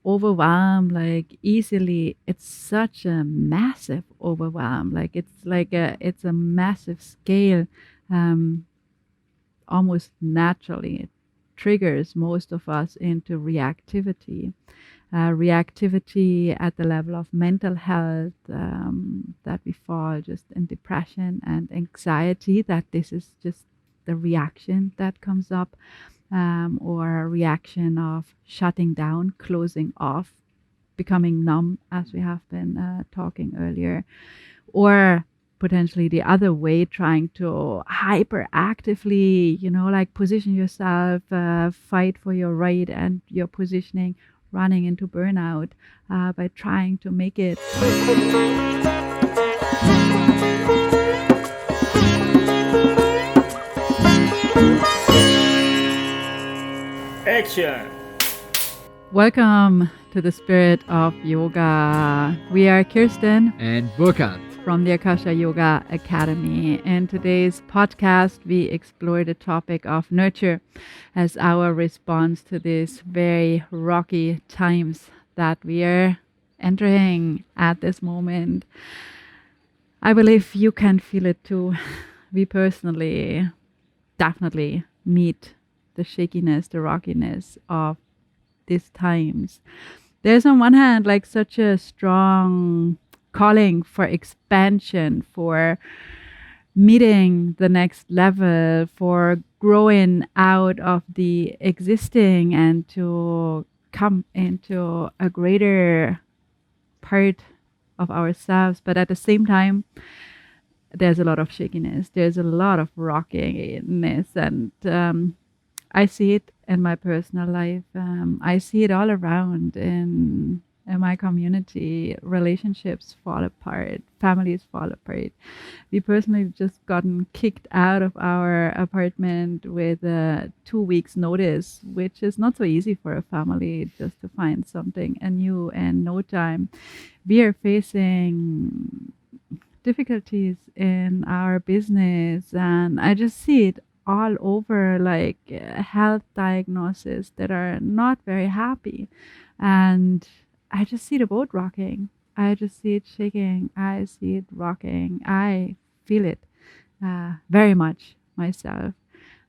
overwhelmed like easily. It's such a massive overwhelm. It's a massive scale. Um, Almost naturally it triggers most of us into reactivity. Reactivity at the level of mental health, that we fall just in depression and anxiety, that this is just the reaction that comes up, or a reaction of shutting down, closing off, becoming numb, as we have been talking earlier, or potentially the other way, trying to hyperactively, like position yourself, fight for your right and your positioning, running into burnout by trying to make it. Action! Welcome to the Spirit of Yoga. We are Kirsten and Burkhard from the Akasha Yoga Academy. In today's podcast, we explore the topic of nurture as our response to these very rocky times that we are entering at this moment. I believe you can feel it too. We personally definitely meet the shakiness, the rockiness of these times. There's on one hand like such a strong calling for expansion, for meeting the next level, for growing out of the existing and to come into a greater part of ourselves. But at the same time, there's a lot of shakiness, there's a lot of rockiness, and I see it in my personal life. I see it all around in my community. Relationships fall apart, families fall apart. We personally just gotten kicked out of our apartment with 2 weeks notice, which is not so easy for a family just to find something anew in no time. We are facing difficulties in our business, and I just see it all over, like health diagnoses that are not very happy. And I just see the boat rocking. I just see it shaking. I see it rocking. I feel it very much myself.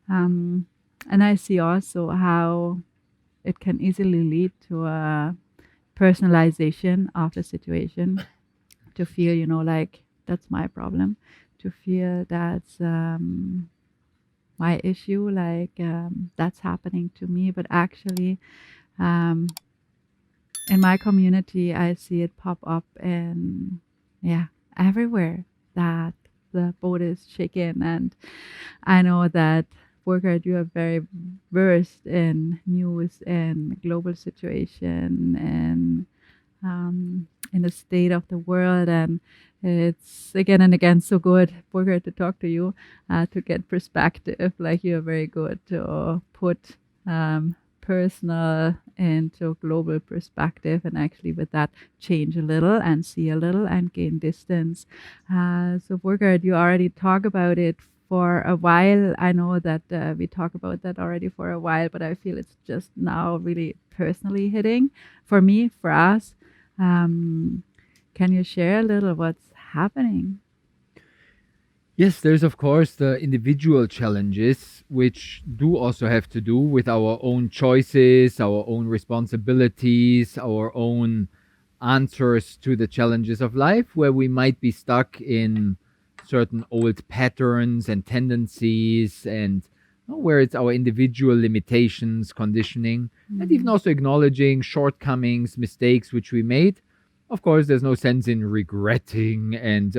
And I see also how it can easily lead to a personalization of the situation, to feel, like that's my problem, to feel that's my issue, like that's happening to me. But actually, in my community, I see it pop up and everywhere, that the boat is shaking. And I know that, Burkhard, you are very versed in news and global situation and in the state of the world. And it's again and again so good, Burkhard, to talk to you, to get perspective. Like, you're very good to put personal into global perspective, and actually with that change a little and see a little and gain distance. So Burkhard, you already talk about it for a while. I know that we talk about that already for a while, but I feel it's just now really personally hitting for me, for us. Can you share a little what's happening? Yes, there's of course the individual challenges, which do also have to do with our own choices, our own responsibilities, our own answers to the challenges of life, where we might be stuck in certain old patterns and tendencies, and where it's our individual limitations, conditioning, and even also acknowledging shortcomings, mistakes which we made. Of course, there's no sense in regretting and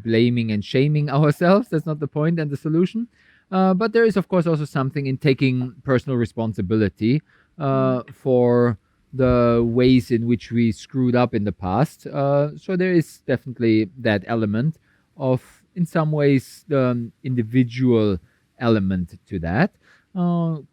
blaming and shaming ourselves. That's not the point and the solution. But there is, of course, also something in taking personal responsibility for the ways in which we screwed up in the past. So there is definitely that element of, in some ways, the individual element to that.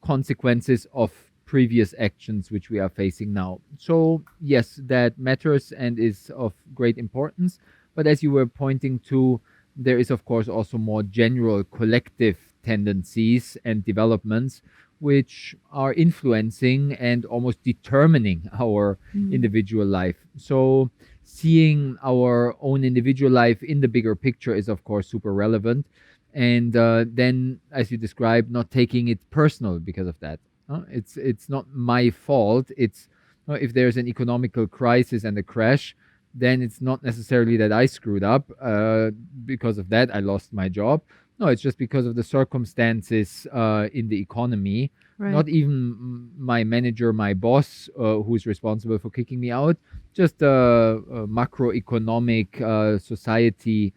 Consequences of previous actions which we are facing now. So yes, that matters and is of great importance. But as you were pointing to, there is of course also more general collective tendencies and developments which are influencing and almost determining our individual life. So seeing our own individual life in the bigger picture is of course super relevant, and then, as you described, not taking it personal because of that. It's not my fault. It's if there's an economical crisis and a crash, then it's not necessarily that I screwed up. Because of that, I lost my job. No, it's just because of the circumstances in the economy. Right. Not even my manager, my boss, who's responsible for kicking me out. Just macroeconomic society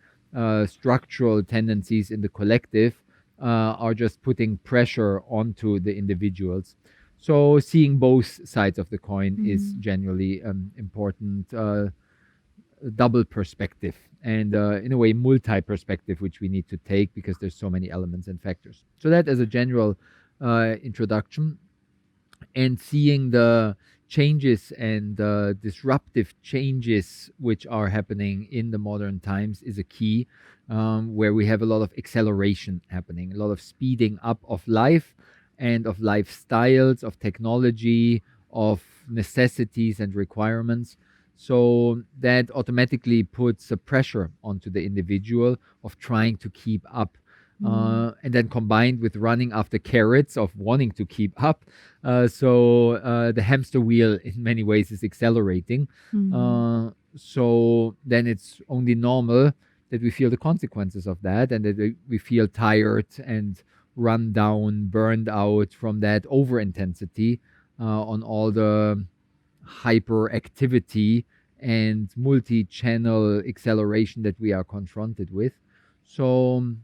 structural tendencies in the collective are just putting pressure onto the individuals. So seeing both sides of the coin is generally important. Double perspective, and in a way multi-perspective, which we need to take because there's so many elements and factors. So that as a general introduction, and seeing the changes and disruptive changes which are happening in the modern times is a key, where we have a lot of acceleration happening, a lot of speeding up of life and of lifestyles, of technology, of necessities and requirements. So that automatically puts a pressure onto the individual of trying to keep up. And then combined with running after carrots of wanting to keep up. So the hamster wheel in many ways is accelerating. So then it's only normal that we feel the consequences of that, and that we feel tired and run down, burned out from that over intensity on all the hyperactivity and multi-channel acceleration that we are confronted with. So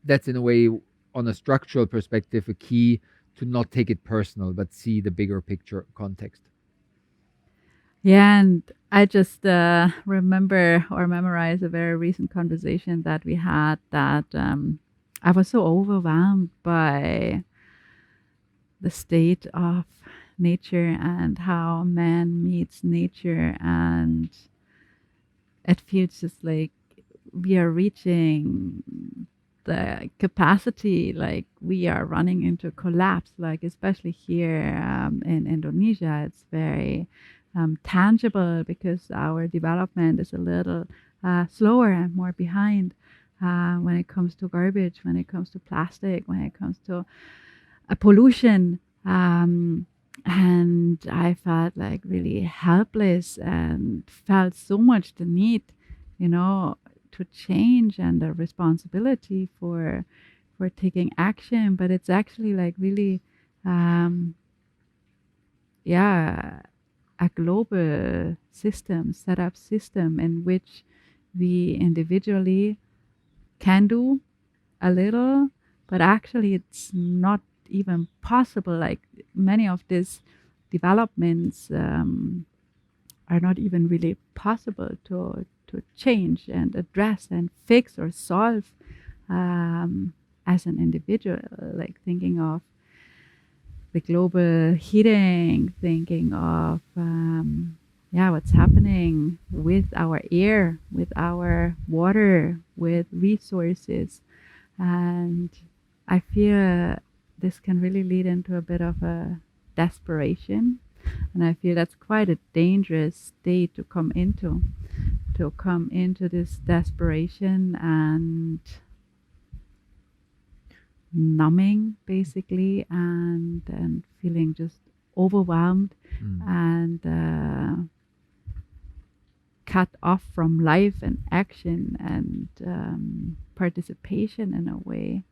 that's in a way, on a structural perspective, a key to not take it personal, but see the bigger picture context. Yeah, and I just remember or memorize a very recent conversation that we had, that I was so overwhelmed by the state of nature and how man meets nature, and it feels just like we are reaching the capacity, like we are running into collapse, like especially here in Indonesia. It's very tangible because our development is a little slower and more behind when it comes to garbage, when it comes to plastic, when it comes to pollution. And I felt like really helpless and felt so much the need, to change and the responsibility for taking action. But it's actually like really, a global system, set up system in which we individually can do a little, but actually it's not even possible. Like many of these developments are not even really possible to change and address and fix or solve as an individual. Like thinking of the global heating, thinking of what's happening with our air, with our water, with resources. And I feel this can really lead into a bit of a desperation. And I feel that's quite a dangerous state to come into this desperation and numbing, basically, and feeling just overwhelmed and cut off from life and action and participation in a way.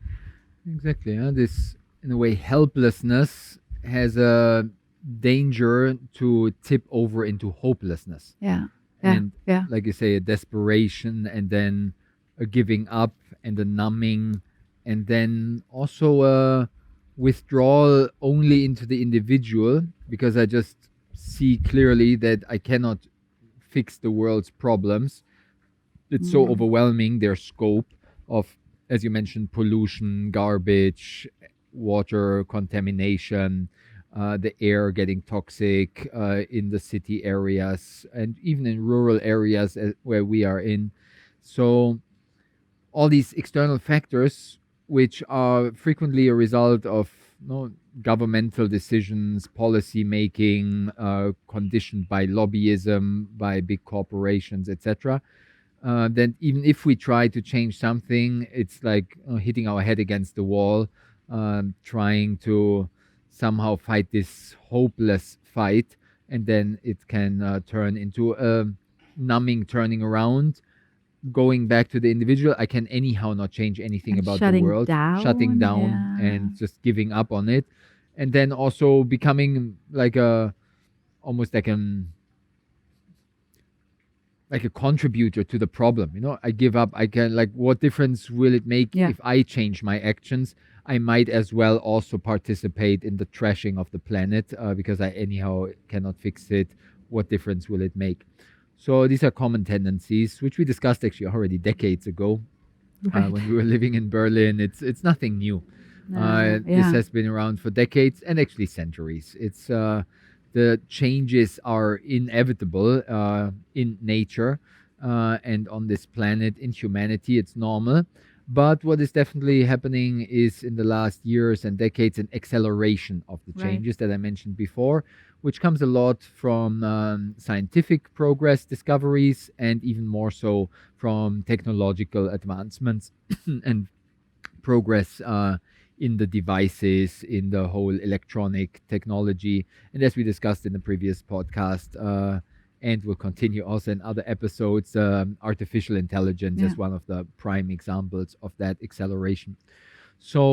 Exactly. This, in a way, helplessness has a danger to tip over into hopelessness. And like you say, a desperation, and then a giving up, and a numbing, and then also a withdrawal only into the individual, because I just see clearly that I cannot fix the world's problems. It's so overwhelming, their scope of, as you mentioned, pollution, garbage, water contamination, the air getting toxic in the city areas and even in rural areas where we are in. So all these external factors, which are frequently a result of governmental decisions, policy making, conditioned by lobbyism, by big corporations, etc. Then even if we try to change something, it's like hitting our head against the wall, trying to somehow fight this hopeless fight, and then it can turn into a numbing turning around, going back to the individual. I can anyhow not change anything And about the shutting world, shutting down. down Yeah. and just giving up on it, and then also becoming like a almost like a contributor to the problem. I give up. I can, like, what difference will it make Yeah. if I change my actions? I might as well also participate in the trashing of the planet, because I anyhow cannot fix it. What difference will it make? So these are common tendencies, which we discussed actually already decades ago, Right. when we were living in Berlin. It's nothing new. This Yeah. has been around for decades and actually centuries. It's the changes are inevitable in nature, and on this planet, in humanity. It's normal. But what is definitely happening is, in the last years and decades, an acceleration of the Right. changes that I mentioned before, which comes a lot from scientific progress, discoveries, and even more so from technological advancements and progress in the devices, in the whole electronic technology. And as we discussed in the previous podcast, and will continue also in other episodes, artificial intelligence Yeah. is one of the prime examples of that acceleration. So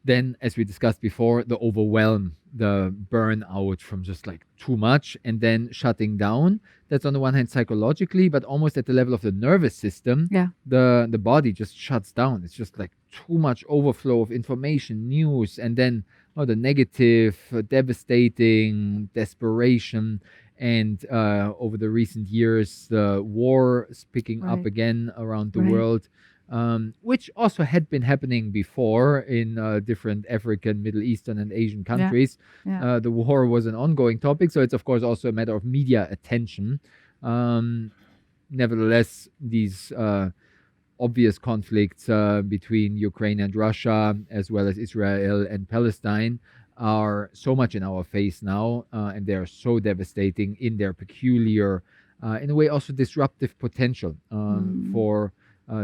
then, as we discussed before, the overwhelm, the burnout from just like too much, and then shutting down. That's on the one hand psychologically, but almost at the level of the nervous system, Yeah. the body just shuts down. It's just like too much overflow of information, news, and then the negative, devastating, desperation. And over the recent years, the war is picking up Right. again around the Right. world, which also had been happening before in different African, Middle Eastern, and Asian Yeah. countries. Yeah. The war was an ongoing topic, so it's of course also a matter of media attention. Um, Nevertheless, these obvious conflicts between Ukraine and Russia, as well as Israel and Palestine, are so much in our face now, and they are so devastating in their peculiar, in a way, also disruptive potential Mm. for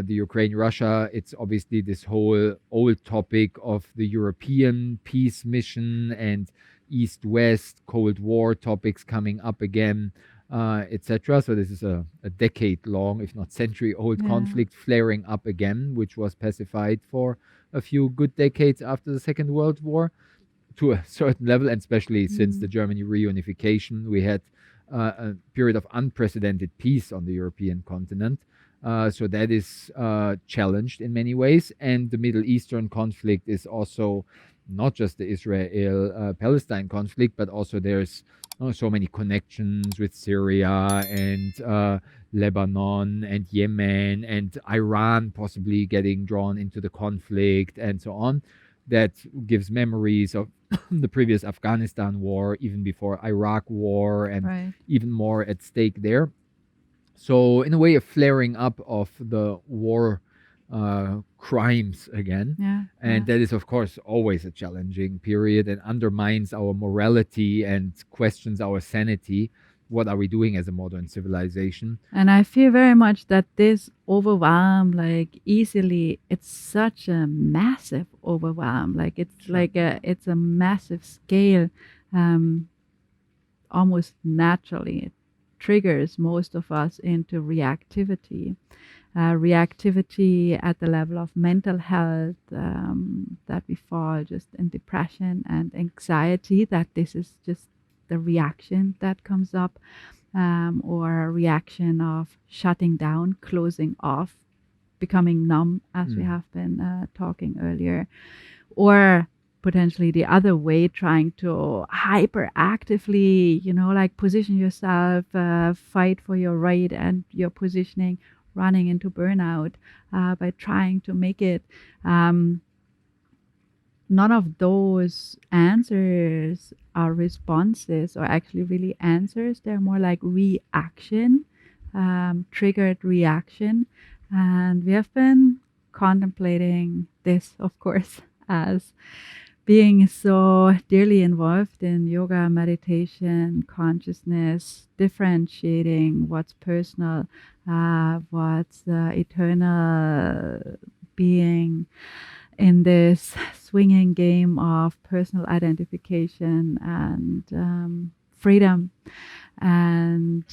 the Ukraine Russia. It's obviously this whole old topic of the European peace mission and East West Cold War topics coming up again, etc. So this is a decade long, if not century old Yeah. conflict flaring up again, which was pacified for a few good decades after the Second World War to a certain level, and especially since the Mm. Germany reunification, we had a period of unprecedented peace on the European continent. So that is challenged in many ways. And the Middle Eastern conflict is also not just the Israel Palestine conflict, but also there's so many connections with Syria and Lebanon and Yemen and Iran possibly getting drawn into the conflict and so on. That gives memories of the previous Afghanistan war, even before Iraq war, and Right. even more at stake there. So, in a way, a flaring up of the war crimes again. Yeah. And Yeah. that is, of course, always a challenging period and undermines our morality and questions our sanity. What are we doing as a modern civilization? And I feel very much that this overwhelm, like easily, it's such a massive overwhelm. Like it's Sure. it's a massive scale, um, almost naturally. It triggers most of us into reactivity. Reactivity at the level of mental health, that we fall just in depression and anxiety, that this is just the reaction that comes up, or a reaction of shutting down, closing off, becoming numb, as we have been talking earlier, or potentially the other way, trying to hyperactively, like position yourself, fight for your right and your positioning, running into burnout by trying to make it. None of those answers are responses or actually really answers. They're more like reaction, triggered reaction. And we have been contemplating this, of course, as being so dearly involved in yoga, meditation, consciousness, differentiating what's personal, what's eternal, being in this swinging game of personal identification and freedom. And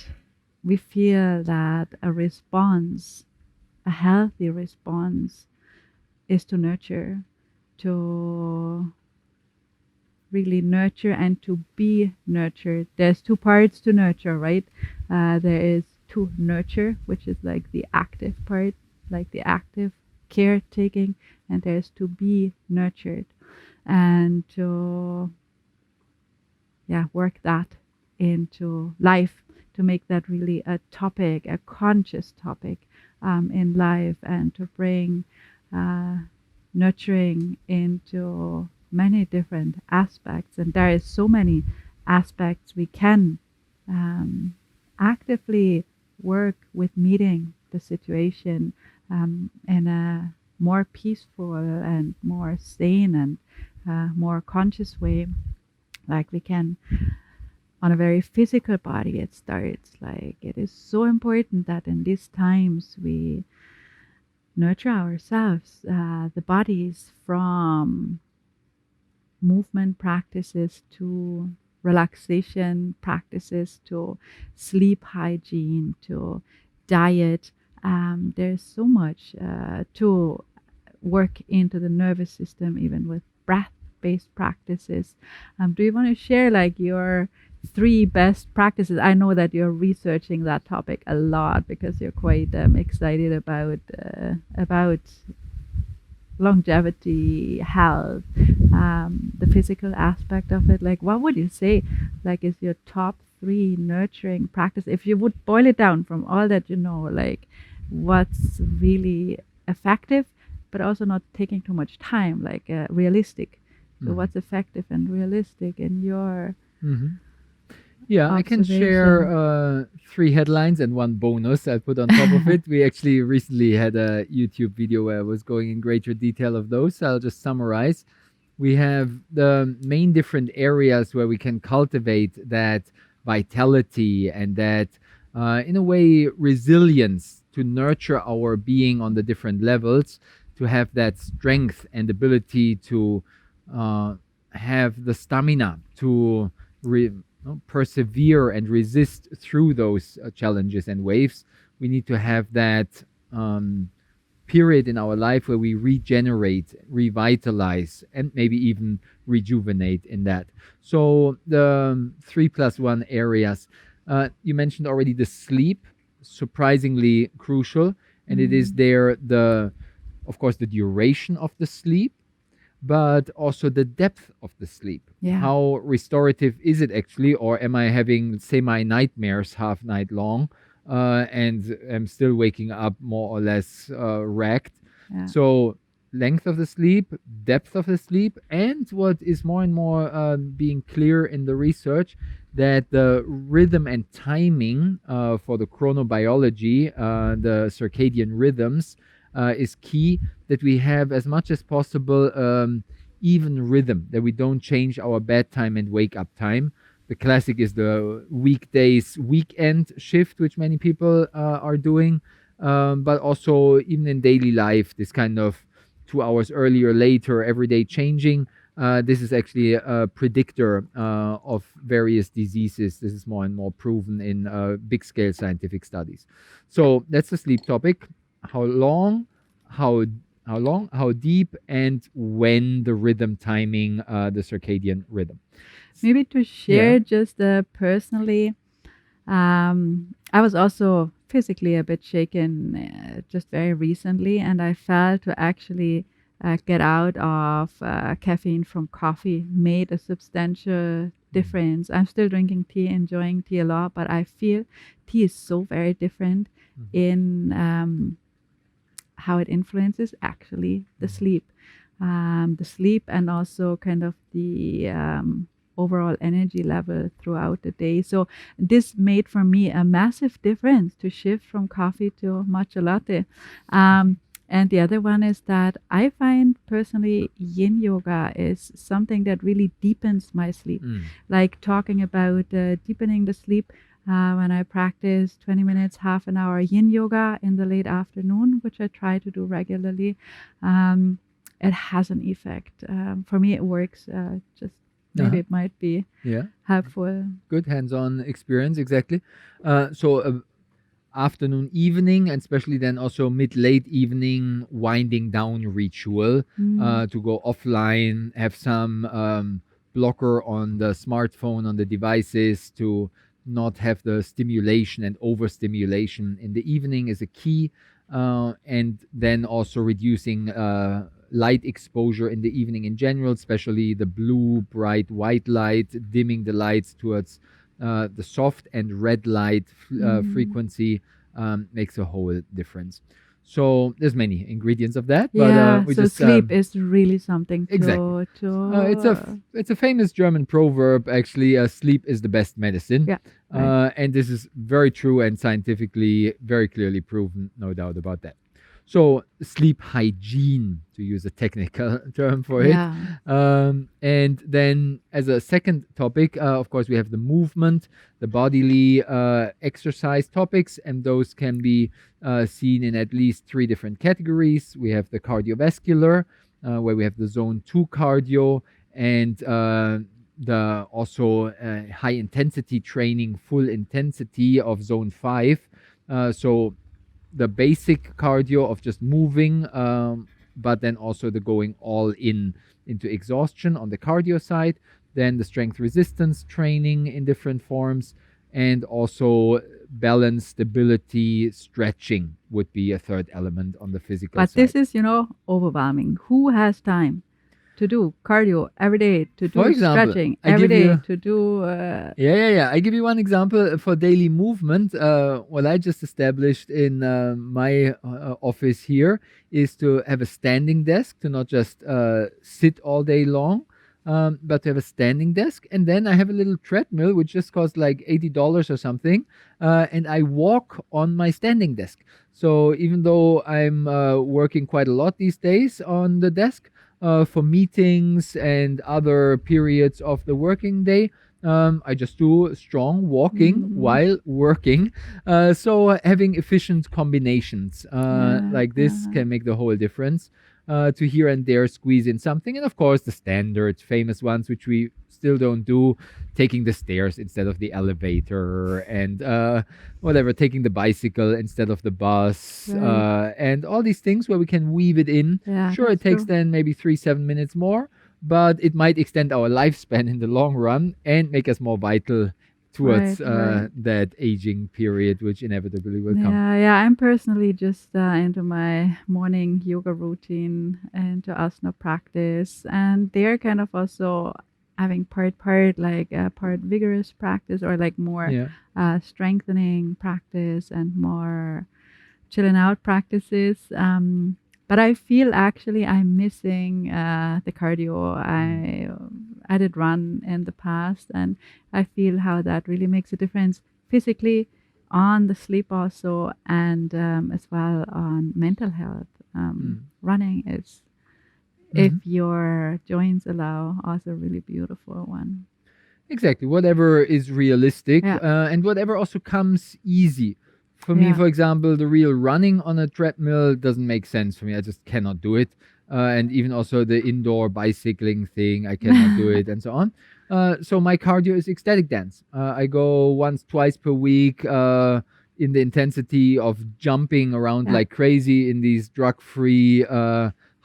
we feel that a response, a healthy response, is to nurture, to really nurture and to be nurtured. There's two parts to nurture, right? There is to nurture, which is like the active part, like the active caretaking, and there's to be nurtured, and to work that into life, to make that really a topic, a conscious topic in life, and to bring nurturing into many different aspects. And there is so many aspects we can actively work with meeting the situation in a more peaceful and more sane and more conscious way. Like we can, on a very physical body, it starts. Like it is so important that in these times we nurture ourselves, the bodies, from movement practices to relaxation practices to sleep hygiene to diet. There's so much to work into the nervous system, even with breath-based practices. Do you want to share like your 3 best practices? I know that you're researching that topic a lot because you're quite excited about longevity, health, the physical aspect of it. Like, what would you say, like, is your top 3 nurturing practice? If you would boil it down from all that you know, like, what's really effective, but also not taking too much time, like realistic. So what's effective and realistic in your Yeah, I can share 3 headlines and 1 bonus I'll put on top of it. We actually recently had a YouTube video where I was going in greater detail of those. I'll just summarize. We have the main different areas where we can cultivate that vitality and that, in a way, resilience to nurture our being on the different levels, to have that strength and ability to have the stamina to persevere and resist through those challenges and waves. We need to have that period in our life where we regenerate, revitalize, and maybe even rejuvenate in that. So the 3+1 areas, you mentioned already the sleep, surprisingly crucial, and it is there of course the duration of the sleep, but also the depth of the sleep. Yeah. How restorative is it actually, or am I having semi-nightmares half night long and I'm still waking up more or less wrecked? Yeah. So length of the sleep, depth of the sleep, and what is more and more being clear in the research, that the rhythm and timing for the chronobiology, the circadian rhythms, is key, that we have as much as possible even rhythm, that we don't change our bedtime and wake up time. The classic is the weekdays weekend shift, which many people are doing, but also even in daily life, this kind of 2 hours earlier, later, every day changing. This is actually a predictor of various diseases. This is more and more proven in big scale scientific studies. So that's the sleep topic. How long, how deep, and when the rhythm timing, the circadian rhythm. Maybe to share just personally, I was also physically a bit shaken just very recently, and I felt to actually get out of caffeine from coffee made a substantial difference. I'm still drinking tea, enjoying tea a lot, but I feel tea is so very different in how it influences actually the sleep, and also kind of the overall energy level throughout the day. So this made for me a massive difference to shift from coffee to matcha latte. And the other one is that I find personally yin yoga is something that really deepens my sleep. Mm. Like talking about deepening the sleep. When I practice 20 minutes, half an hour yin yoga in the late afternoon, which I try to do regularly, um, it has an effect. For me, it works. Just maybe it might be Yeah. helpful. Good hands-on experience, exactly. So afternoon, evening, and especially then also mid-late evening winding down ritual to go offline, have some blocker on the smartphone, on the devices, to not have the stimulation and overstimulation in the evening is a key. And then also reducing light exposure in the evening in general, especially the blue, bright, white light, dimming the lights towards the soft and red light frequency makes a whole difference. So there's many ingredients of that, but Yeah, we so just sleep is really something exactly. to It's a famous German proverb actually. Sleep is the best medicine, yeah, right. and this is very true and scientifically very clearly proven, no doubt about that. So sleep hygiene, to use a technical term for it. Yeah. And then as a second topic, of course, we have the movement, the bodily exercise topics, and those can be seen in at least three different categories. We have the cardiovascular, where we have the zone 2 cardio, and the also high intensity training, full intensity of zone 5. So the basic cardio of just moving, but then also the going all in into exhaustion on the cardio side. Then the strength resistance training in different forms, and also balance, stability, stretching would be a third element on the physical But side. this is, overwhelming. Who has time to do cardio every day, to For do example, stretching I every give day, you to do yeah. I give you one example for daily movement. What I just established in my office here is to have a standing desk, to not just sit all day long, but to have a standing desk. And then I have a little treadmill, which just costs like $80 or something. And I walk on my standing desk. So even though I'm working quite a lot these days on the desk, for meetings and other periods of the working day, I just do strong walking while working. So having efficient combinations like this can make the whole difference. To here and there squeeze in something, and of course the standard famous ones which we still don't do, taking the stairs instead of the elevator, and whatever, taking the bicycle instead of the bus, Right. and all these things where we can weave it in. Yeah, Sure, it that's takes true. then maybe 7 minutes more, but it might extend our lifespan in the long run and make us more vital towards Right. that aging period, which inevitably will come. Yeah. I'm personally just into my morning yoga routine and to asana practice, and they're kind of also having part like part vigorous practice or like more Yeah. strengthening practice and more chilling out practices. But I feel actually I'm missing the cardio. I did run in the past, and I feel how that really makes a difference physically on the sleep also, and as well on mental health. Running is, if your joints allow, also a really beautiful one. Exactly. Whatever is realistic, Yeah. and whatever also comes easy. For me, Yeah. for example, the real running on a treadmill doesn't make sense for me. I just cannot do it. And even also the indoor bicycling thing, I cannot do it, and so on. So my cardio is ecstatic dance. I go once, twice per week in the intensity of jumping around Yeah. like crazy in these drug-free,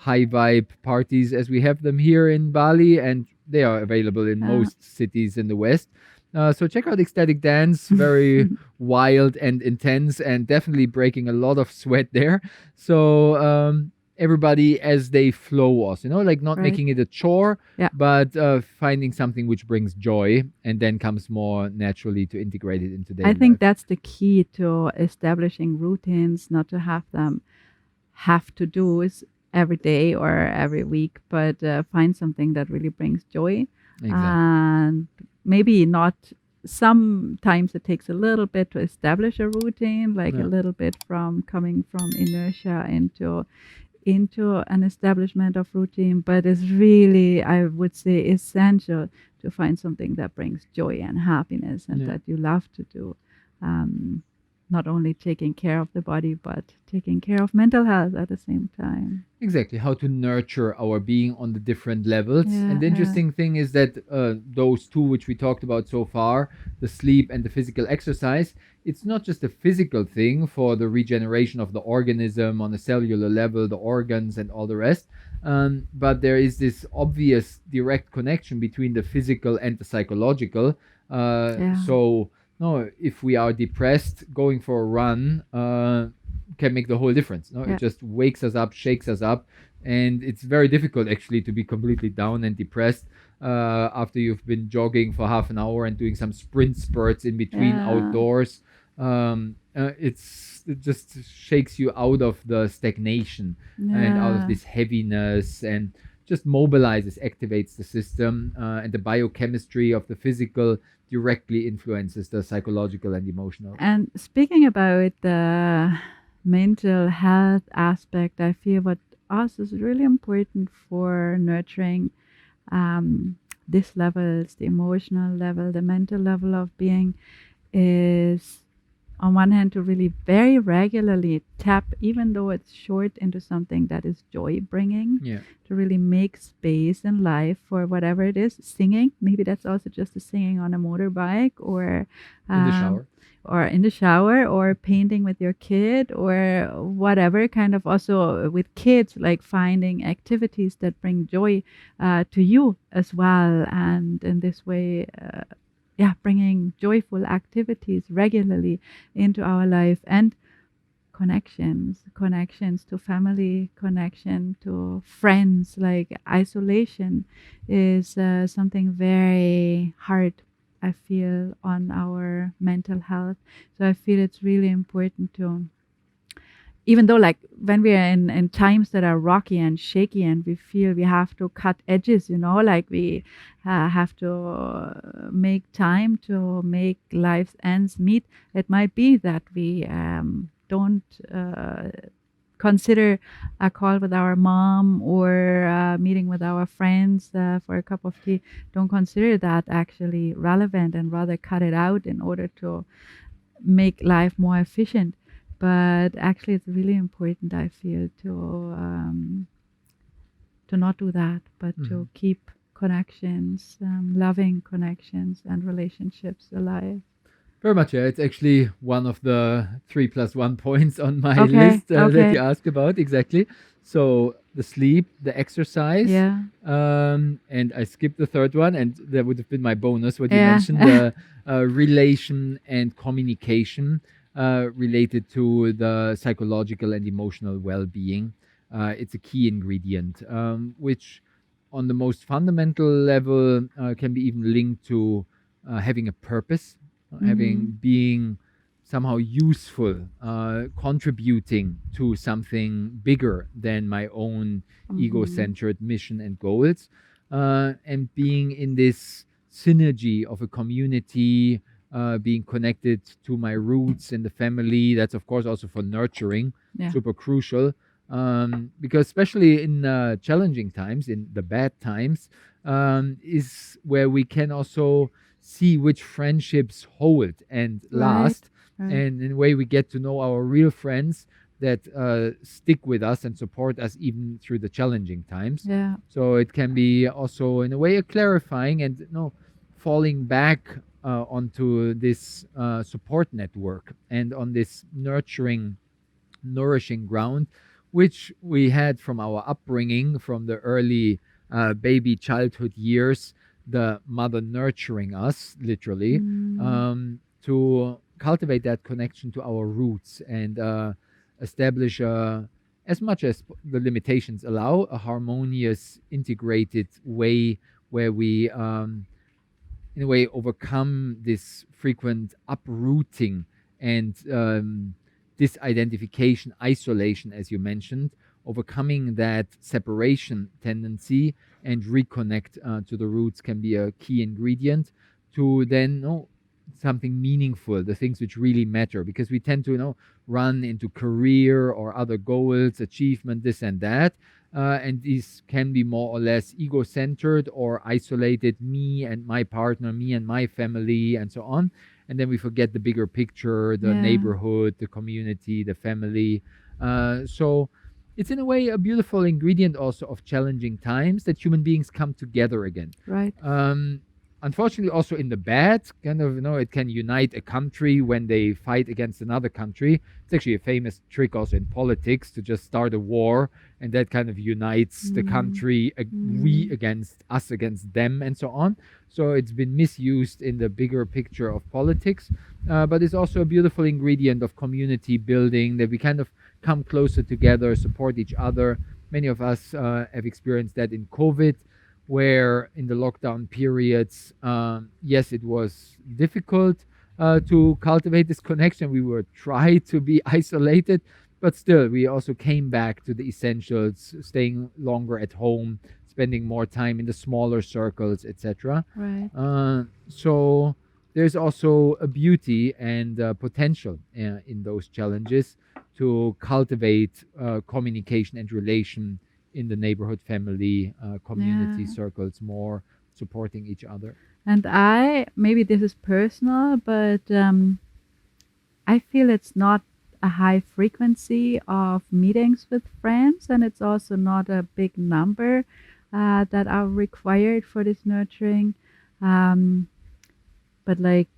high vibe parties as we have them here in Bali, and they are available in most cities in the West. So check out ecstatic dance, very wild and intense, and definitely breaking a lot of sweat there. So everybody as they flow also, like not Right. making it a chore, Yeah. but finding something which brings joy and then comes more naturally to integrate it into daily I think life. that's the key to establishing routines, not to have them have to do's every day or every week, but find something that really brings joy. Exactly. And maybe not sometimes it takes a little bit to establish a routine, like a Yeah. little bit from coming from inertia into an establishment of routine, but it's really, I would say, essential to find something that brings joy and happiness and Yeah. that you love to do. Um, Not only taking care of the body, but taking care of mental health at the same time. Exactly, how to nurture our being on the different levels. And Yeah, the yeah, interesting thing is that those two, which we talked about so far, the sleep and the physical exercise, it's not just a physical thing for the regeneration of the organism on a cellular level, the organs, and all the rest. But there is this obvious direct connection between the physical and the psychological. yeah. So, no, if we are depressed, going for a run can make the whole difference. No, it Yeah. just wakes us up, shakes us up, and it's very difficult actually to be completely down and depressed after you've been jogging for half an hour and doing some sprint spurts in between Yeah. outdoors. It just shakes you out of the stagnation and out of Yeah. this heaviness and just mobilizes, activates the system, and the biochemistry of the physical directly influences the psychological and emotional. And speaking about the mental health aspect, I feel what us is really important for nurturing um, these levels, the emotional level, the mental level of being, is on one hand to really very regularly tap, even though it's short, into something that is joy bringing, Yeah, to really make space in life for whatever it is. Singing, maybe that's also just a singing on a motorbike, in the um, shower. or in the shower, or painting with your kid, or whatever kind of, also with kids, like finding activities that bring joy to you as well, and in this way, yeah, bringing joyful activities regularly into our life, and connections to family, connection to friends. Like isolation is something very hard, I feel, on our mental health. So I feel it's really important to, even though, like, when we are in times that are rocky and shaky and we feel we have to cut edges, like we have to make time to make life's ends meet, it might be that we don't consider a call with our mom, or a meeting with our friends for a cup of tea, don't consider that actually relevant, and rather cut it out in order to make life more efficient. But actually, it's really important, I feel, to not do that, but to Mhm. keep connections, loving connections and relationships alive. Very much, yeah. It's actually one of the 3+1 points on my Okay, list that you okay, asked about. Exactly. So the sleep, the exercise, yeah, and I skipped the third one, and that would have been my bonus. What you yeah, mentioned, the relation and communication related to the psychological and emotional well-being. It's a key ingredient, which, on the most fundamental level, can be even linked to having a purpose, mm-hmm. having being somehow useful, contributing to something bigger than my own Mm-hmm. ego-centered mission and goals, and being in this synergy of a community, being connected to my roots in the family. That's of course also for nurturing, Yeah, super crucial. Because especially in challenging times, in the bad times, is where we can also see which friendships hold and right, last, right, and in a way we get to know our real friends that stick with us and support us even through the challenging times. yeah, So it can be also in a way a clarifying and falling back onto this support network and on this nurturing, nourishing ground, which we had from our upbringing, from the early baby childhood years, the mother nurturing us, literally, mm, to cultivate that connection to our roots and establish, as much as the limitations allow, a harmonious, integrated way where we, in a way, overcome this frequent uprooting and disidentification, isolation, as you mentioned, overcoming that separation tendency and reconnect to the roots can be a key ingredient to then something meaningful, the things which really matter, because we tend to, run into career or other goals, achievement, this and that. And these can be more or less ego-centered or isolated, me and my partner, me and my family, and so on. And then we forget the bigger picture, the Yeah. neighborhood, the community, the family. So it's in a way a beautiful ingredient also of challenging times, that human beings come together again. Right. Unfortunately, also in the bad, kind of, it can unite a country when they fight against another country. It's actually a famous trick also in politics to just start a war, and that kind of unites the country, we against us, against them, and so on. So it's been misused in the bigger picture of politics, but it's also a beautiful ingredient of community building, that we kind of come closer together, support each other. Many of us have experienced that in COVID, where in the lockdown periods, yes, it was difficult to cultivate this connection. We were tried to be isolated, but still, we also came back to the essentials, staying longer at home, spending more time in the smaller circles, etc. Right. So there's also a beauty and potential in those challenges to cultivate communication and relation in the neighborhood, family, community Yeah. circles, more supporting each other. And maybe this is personal, but I feel it's not a high frequency of meetings with friends, and it's also not a big number that are required for this nurturing. Um, but like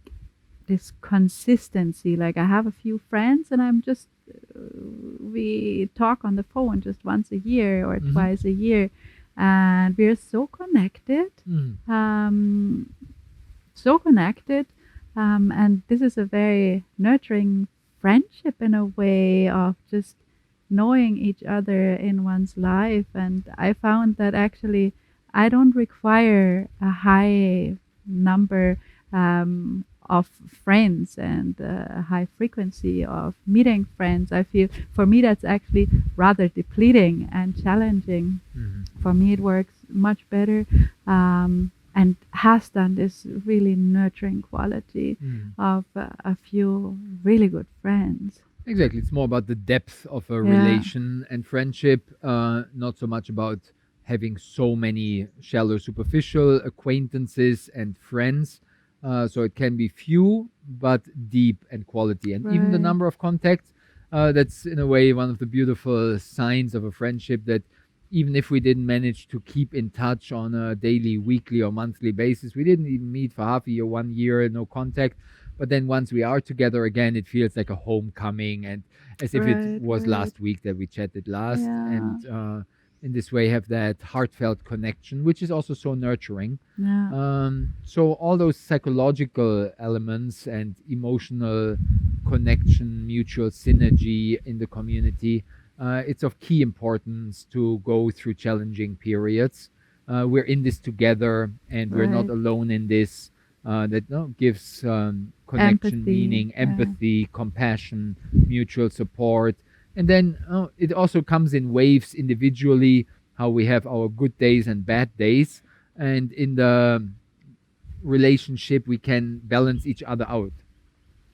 this consistency, like I have a few friends, and we talk on the phone just once a year or twice a year, and we're so connected. Um, so connected. And this is a very nurturing friendship in a way of just knowing each other in one's life. And I found that actually I don't require a high number of friends and a high frequency of meeting friends. I feel for me that's actually rather depleting and challenging. For me, it works much better. And has done this really nurturing quality of a few really good friends. Exactly. It's more about the depth of a Yeah. relation and friendship, not so much about having so many shallow, superficial acquaintances and friends. So it can be few, but deep and quality. And even the Right. number of contacts, that's in a way one of the beautiful signs of a friendship, that even if we didn't manage to keep in touch on a daily, weekly, or monthly basis, we didn't even meet for half a year, 1 year, no contact. But then once we are together again, it feels like a homecoming, and as if it Right, was right. last week that we chatted last. Yeah. And in this way, have that heartfelt connection, which is also so nurturing. Yeah. So all those psychological elements and emotional connection, mutual synergy in the community, it's of key importance to go through challenging periods. We're in this together, and we're not Right. alone in this. That gives connection, Empathy. meaning, Yeah. empathy, compassion, mutual support. And then it also comes in waves individually, how we have our good days and bad days. And in the relationship, we can balance each other out.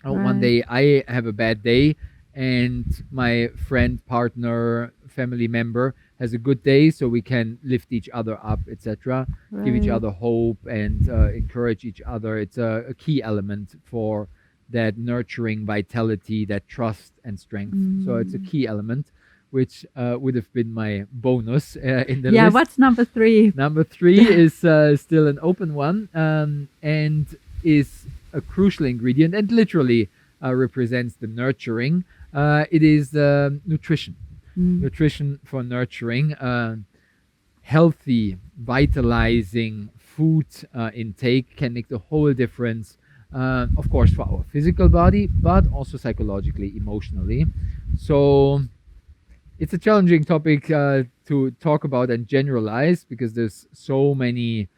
One Right. day I have a bad day, and my friend, partner, family member has a good day, so we can lift each other up, etc. Give each Right. other hope and encourage each other. It's a key element for that nurturing vitality, that trust and strength. So it's a key element, which would have been my bonus in the Yeah, list. what's number 3? Number 3 is still an open one, and is a crucial ingredient, and literally represents the nurturing. It is nutrition. Nutrition for nurturing. Healthy, vitalizing food intake can make the whole difference, of course, for our physical body, but also psychologically, emotionally. So it's a challenging topic to talk about and generalize, because there's so many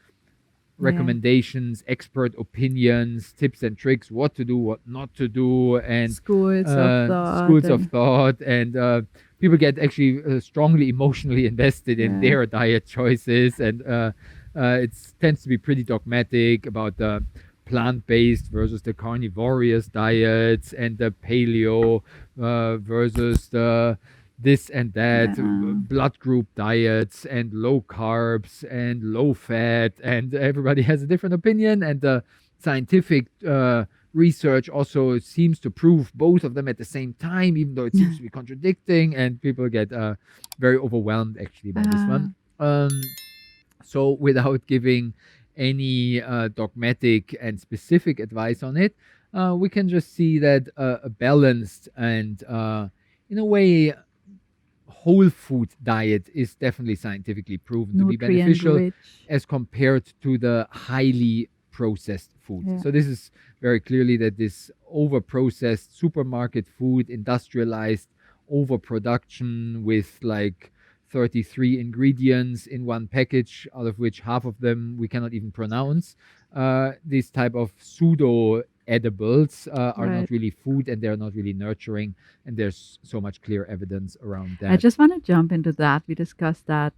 recommendations, expert opinions, tips and tricks, what to do, what not to do, and Schools of thought. schools of thought, and people get actually strongly emotionally invested in Yeah. their diet choices, and it tends to be pretty dogmatic about the plant-based versus the carnivorous diets, and the paleo versus the this and that, Yeah. blood group diets, and low carbs and low fat, and everybody has a different opinion, and the scientific research also seems to prove both of them at the same time, even though it seems to be contradicting, and people get very overwhelmed actually by this Uh, one. So without giving any dogmatic and specific advice on it, we can just see that a balanced and in a way whole food diet is definitely scientifically proven to be Nutrient beneficial rich. as compared to the highly processed food. Yeah. So this is very clearly that this over processed supermarket food, industrialized overproduction with like 33 ingredients in one package, out of which half of them we cannot even pronounce. These type of pseudo edibles are Right. not really food, and they're not really nurturing, and there's so much clear evidence around I that. just want to jump into that. We discussed that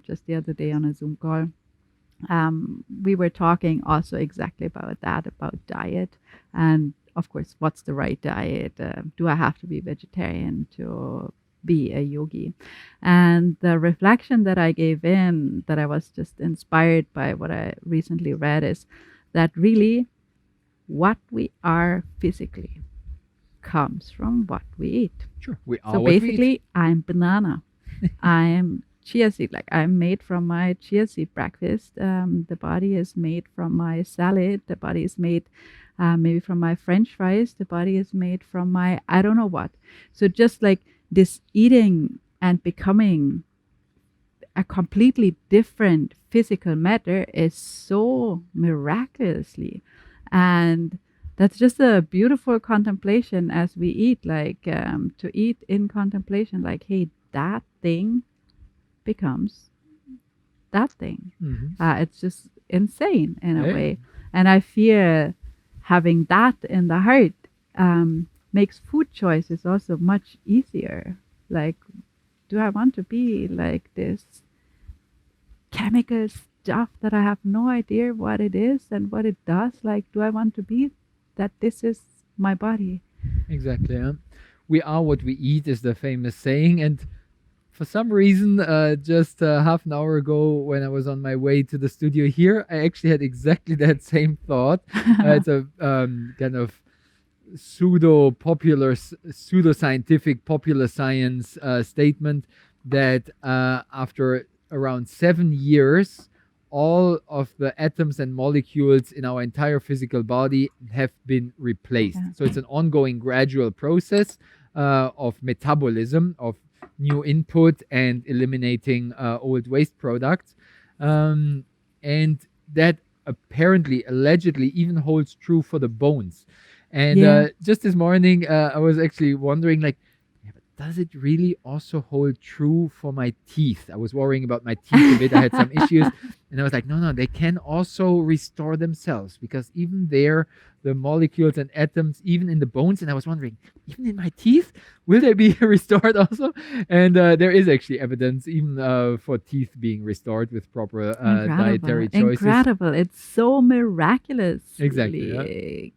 just the other day on a Zoom call. We were talking also exactly about that, about diet, and of course, what's the right diet? Do I have to be vegetarian to be a yogi? And the reflection that I gave in, that I was just inspired by what I recently read, is that really what we are physically comes from what we eat. Sure, we are So what we eat. basically, I'm banana. I'm chia seed. Like I'm made from my chia seed breakfast. The body is made from my salad. The body is made maybe from my French fries. The body is made from my I don't know what. So just like this eating and becoming a completely different physical matter is so miraculously, and that's just a beautiful contemplation as we eat, like to eat in contemplation, like hey, that thing becomes that thing. It's just insane in a Yeah. way, and I fear having that in the heart makes food choices also much easier. Like, do I want to be like this chemical stuff that I have no idea what it is and what it does? Like, do I want to be that this is my body? Exactly. Yeah. We are what we eat is the famous saying, and for some reason, just half an hour ago, when I was on my way to the studio here, I actually had exactly that same thought. It's a kind of pseudo scientific, popular science statement that after around 7 years, all of the atoms and molecules in our entire physical body have been replaced. Yeah. So it's an ongoing, gradual process of metabolism, of new input and eliminating old waste products. And that apparently, allegedly, even holds true for the bones. And Yeah. just this morning, I was actually wondering, like, yeah, but does it really also hold true for my teeth? I was worrying about my teeth a bit. I had some issues. And I was like, no, they can also restore themselves, because even there, the molecules and atoms, even in the bones, and I was wondering, even in my teeth, will they be restored also? And there is actually evidence even for teeth being restored with proper dietary choices. Incredible. It's so miraculous. Exactly, yeah. Really.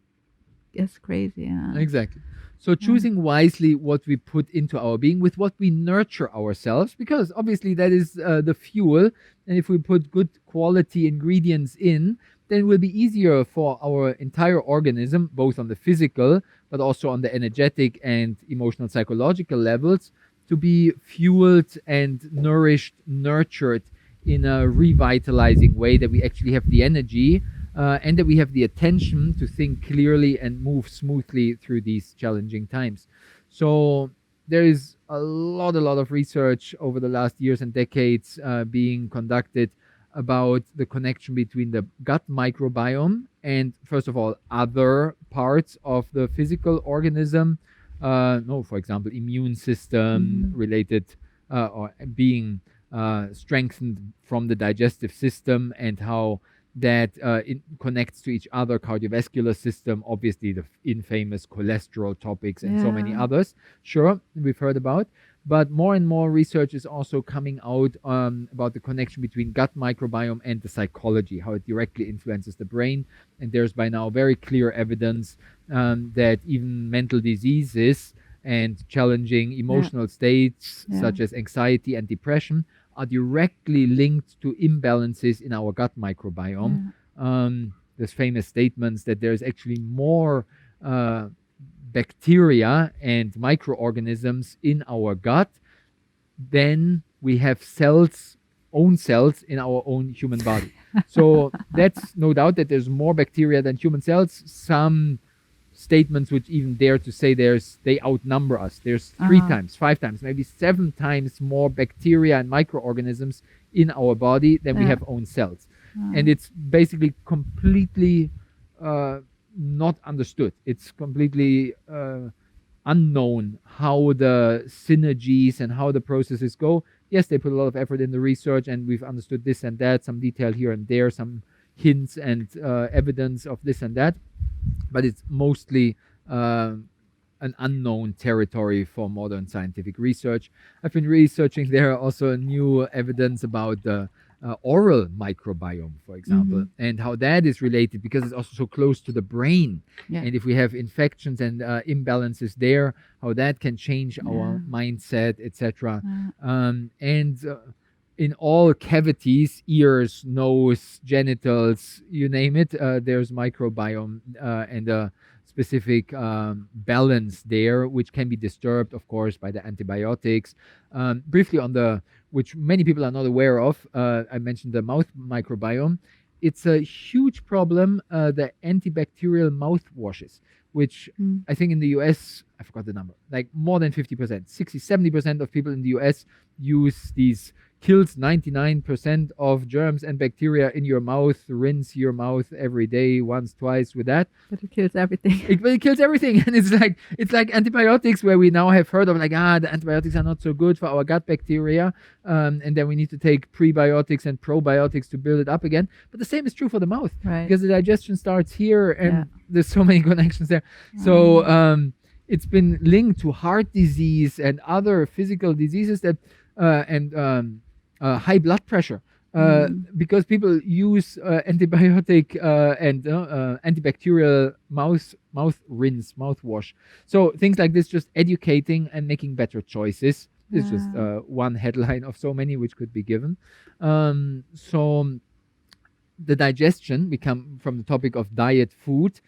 It's crazy. Yeah. Exactly. So choosing wisely what we put into our being, with what we nurture ourselves, because obviously that is the fuel. And if we put good quality ingredients in, then it will be easier for our entire organism, both on the physical, but also on the energetic and emotional, psychological levels, to be fueled and nourished, nurtured in a revitalizing way, that we actually have the energy and that we have the attention to think clearly and move smoothly through these challenging times. So there is a lot of research over the last years and decades being conducted about the connection between the gut microbiome and, first of all, other parts of the physical organism. For example, immune system related or being strengthened from the digestive system, and how that it connects to each other, cardiovascular system, obviously the infamous cholesterol topics, and so many Yeah. others. Sure, we've heard about. But more and more research is also coming out about the connection between gut microbiome and the psychology, how it directly influences the brain. And there's by now very clear evidence that even mental diseases and challenging emotional states, Yeah. such as anxiety and depression, are directly linked to imbalances in our gut microbiome. There's famous statements that there's actually more bacteria and microorganisms in our gut than we have own cells in our own human body. So that's no doubt that there's more bacteria than human cells. Some statements which even dare to say they outnumber us. There's 3 times, 5 times, maybe 7 times more bacteria and microorganisms in our body than we have own cells. And it's basically completely not understood. It's completely unknown how the synergies and how the processes go. Yes, they put a lot of effort in the research, and we've understood this and that, some detail here and there, some hints and evidence of this and that, but it's mostly an unknown territory for modern scientific research. I've been researching there also new evidence about the oral microbiome, for example, and how that is related because it's also so close to the brain. Yeah. And if we have infections and imbalances there, how that can change our mindset, etc. In all cavities, ears, nose, genitals, you name it, there's microbiome and a specific balance there, which can be disturbed, of course, by the antibiotics. Briefly on which many people are not aware of, I mentioned the mouth microbiome. It's a huge problem, the antibacterial mouthwashes, which I think in the US, I forgot the number, like more than 50%, 60, 70% of people in the US use these kills 99% of germs and bacteria in your mouth. Rinse your mouth every day, once, twice with that. But it kills everything. It kills everything, and it's like antibiotics, where we now have heard of the antibiotics are not so good for our gut bacteria, and then we need to take prebiotics and probiotics to build it up again. But the same is true for the mouth, Right. because the digestion starts here, and there's so many connections there. So it's been linked to heart disease and other physical diseases that and high blood pressure, because people use antibiotic and antibacterial mouthwash. So things like this, just educating and making better choices. This is just one headline of so many which could be given. So the digestion, we come from the topic of diet, food,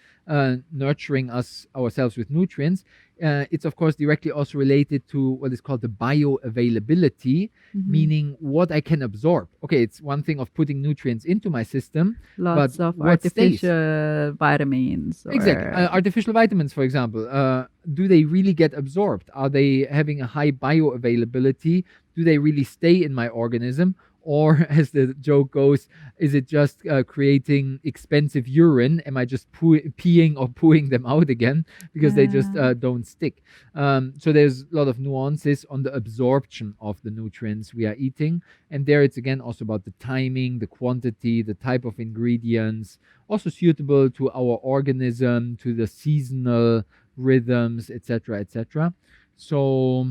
nurturing ourselves with nutrients. It's of course directly also related to what is called the bioavailability, meaning what I can absorb. Okay, it's one thing of putting nutrients into my system, Lots but of what artificial vitamins. Exactly. Artificial vitamins, for example, do they really get absorbed? Are they having a high bioavailability? Do they really stay in my organism? Or, as the joke goes, is it just creating expensive urine? Am I just peeing or pooing them out again because they just don't stick? So there's a lot of nuances on the absorption of the nutrients we are eating. And there it's again also about the timing, the quantity, the type of ingredients, also suitable to our organism, to the seasonal rhythms, etc., etc. So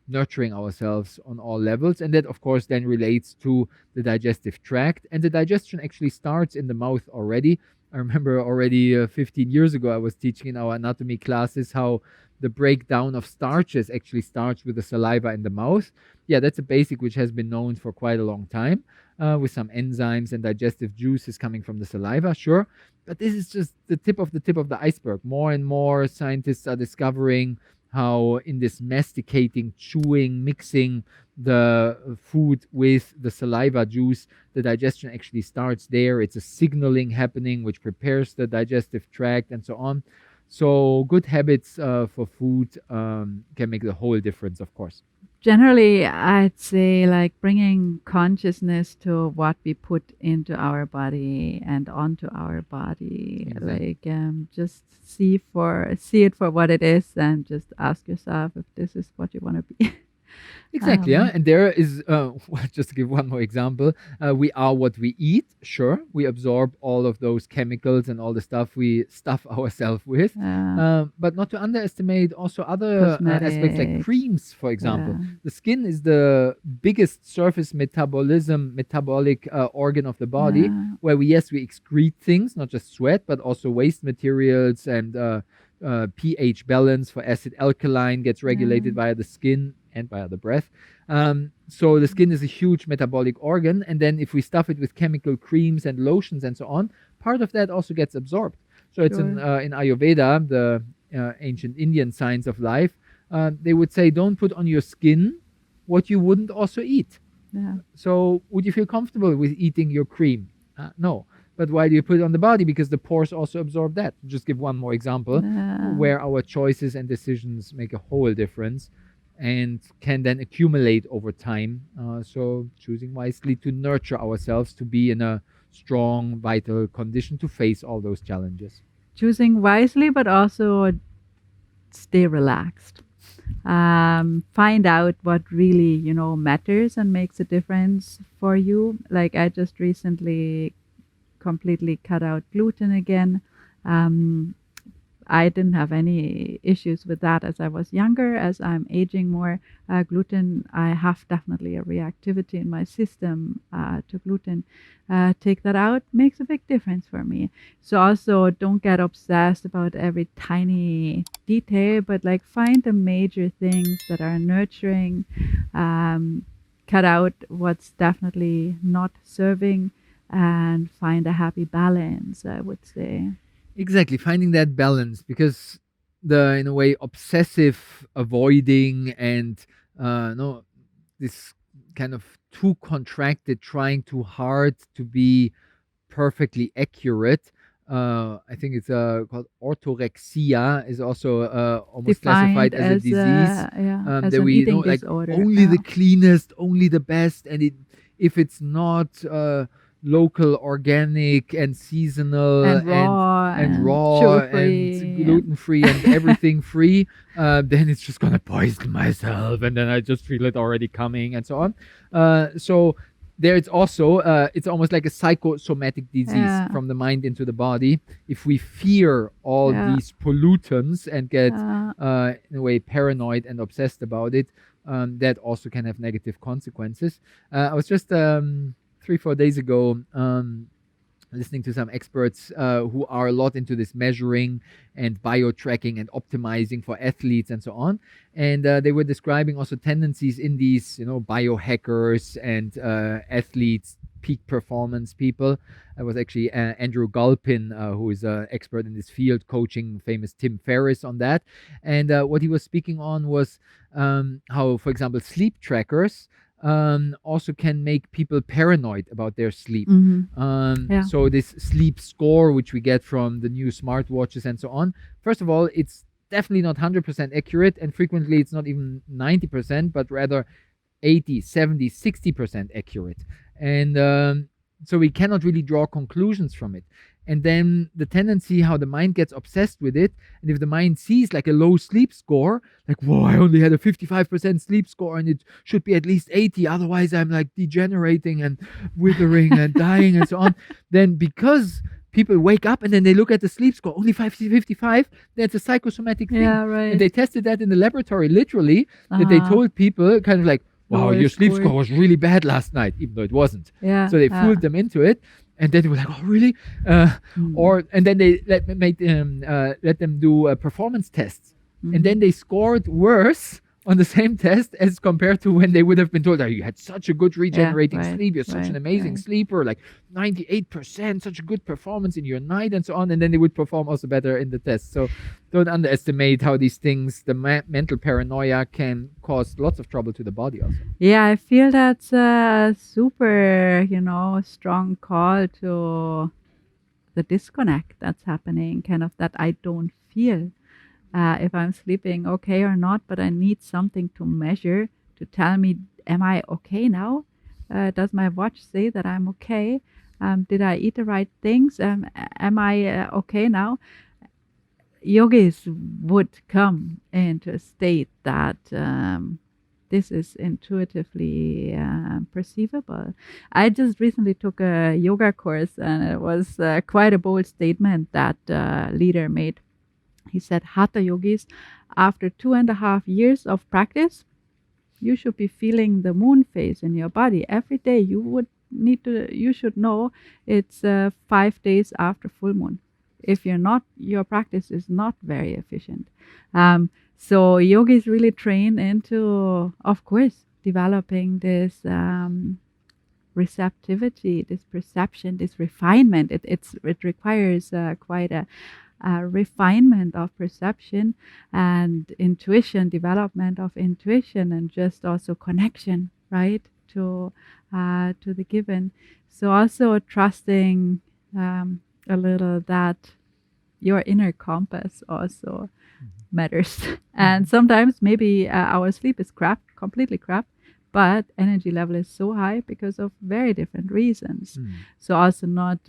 nurturing ourselves on all levels, and that of course then relates to the digestive tract, and the digestion actually starts in the mouth already. I remember already 15 years ago I was teaching in our anatomy classes how the breakdown of starches actually starts with the saliva in the mouth. Yeah, that's a basic which has been known for quite a long time, with some enzymes and digestive juices coming from the saliva, sure, but this is just the tip of the iceberg. More and more scientists are discovering how in this masticating, chewing, mixing the food with the saliva juice, the digestion actually starts there. It's a signaling happening which prepares the digestive tract and so on. So good habits for food can make the whole difference, of course. Generally, I'd say like bringing consciousness to what we put into our body and onto our body. Exactly. Like just see it for what it is, and just ask yourself if this is what you want to be. Exactly, yeah. Um, And there is, just to give one more example, we are what we eat. Sure, we absorb all of those chemicals and all the stuff we stuff ourselves with, uh, but not to underestimate also other aspects like Cosmetics. creams, for example. Yeah. The skin is the biggest surface metabolic organ of the body, Yeah. where we excrete things, not just sweat, but also waste materials and pH balance for acid alkaline gets regulated Yeah. via the skin and via the breath. So the skin is a huge metabolic organ, and then if we stuff it with chemical creams and lotions and so on, part of that also gets absorbed. So it's Sure. in Ayurveda, the ancient Indian science of life. They would say, don't put on your skin what you wouldn't also eat. Yeah. So would you feel comfortable with eating your cream? No. But why do you put it on the body? Because the pores also absorb that. Just give one more example Yeah. where our choices and decisions make a whole difference and can then accumulate over time. So choosing wisely to nurture ourselves to be in a strong, vital condition to face all those challenges. Choosing wisely, but also stay relaxed. Find out what really, matters and makes a difference for you. Like I just recently completely cut out gluten again. Um, I didn't have any issues with that as I was younger. As I'm aging more, gluten, I have definitely a reactivity in my system to gluten. Take that out makes a big difference for me. So also don't get obsessed about every tiny detail, but like find the major things that are nurturing. Um, Cut out what's definitely not serving, and find a happy balance, I would say. Exactly, finding that balance because the in a way obsessive avoiding and no this kind of too contracted, trying too hard to be perfectly accurate. I think it's called orthorexia is also almost classified Defined as a as disease as that an we know eating like disorder. only the Yeah. cleanest, only the best, and if it's not local, organic, and seasonal, And raw and and raw sugar and free. gluten free and everything free, then it's just gonna poison myself, and then I just feel it already coming, and so on. So there it's also it's almost like a psychosomatic disease Yeah. from the mind into the body. If we fear all Yeah. these pollutants and get Uh, in a way paranoid and obsessed about it, that also can have negative consequences. I was just 3 4 days ago listening to some experts who are a lot into this measuring and bio tracking and optimizing for athletes and so on. And they were describing also tendencies in these, biohackers and athletes, peak performance people. It was actually Andrew Galpin, who is an expert in this field, coaching famous Tim Ferriss on that. And what he was speaking on was how, for example, sleep trackers also can make people paranoid about their sleep. mhm. Yeah. So this sleep score, which we get from the new smartwatches and so on, first of all, it's definitely not 100% accurate, and frequently it's not even 90%, but rather 80, 70, 60% accurate. And so we cannot really draw conclusions from it. And then the tendency how the mind gets obsessed with it, and if the mind sees like a low sleep score, like, whoa, I only had a 55% sleep score and it should be at least 80, otherwise I'm like degenerating and withering and dying and so on, then because people wake up and then they look at the sleep score only 55, that's a psychosomatic thing. Yeah. And Right. they tested that in the laboratory, literally, that they Uh-huh. told people kind of like, wow, Lower your sleep score. score was really bad last night, even though it wasn't. Yeah. So they fooled them into it, and then they were like, "Oh, really?" And then they let them do performance tests, and then they scored worse on the same test as compared to when they would have been told, "Oh, you had such a good regenerating right, sleep. You're such an right, amazing right. sleeper, like 98%, such a good performance in your night, and so on." And then they would perform also better in the test. So don't underestimate how these things, the mental paranoia, can cause lots of trouble to the body also. Yeah, I feel that's a super, strong call to the disconnect that's happening, kind of that I don't feel if I'm sleeping okay or not, but I need something to measure to tell me, am I okay now? Does my watch say that I'm okay? Did I eat the right things? Am I okay now? Yogis would come into a state that this is intuitively perceivable. I just recently took a yoga course, and it was quite a bold statement that leader made. He said, Hatha yogis, after 2.5 years of practice, you should be feeling the moon phase in your body every day. You should know it's 5 days after full moon. If you're not, your practice is not very efficient. So yogis really train into, of course, developing this receptivity, this perception, this refinement. It requires quite a refinement of perception and intuition, development of intuition, and just also connection, right, to the given. So also trusting a little that your inner compass also matters. And sometimes maybe our sleep is crap, completely crap, but energy level is so high because of very different reasons. So also not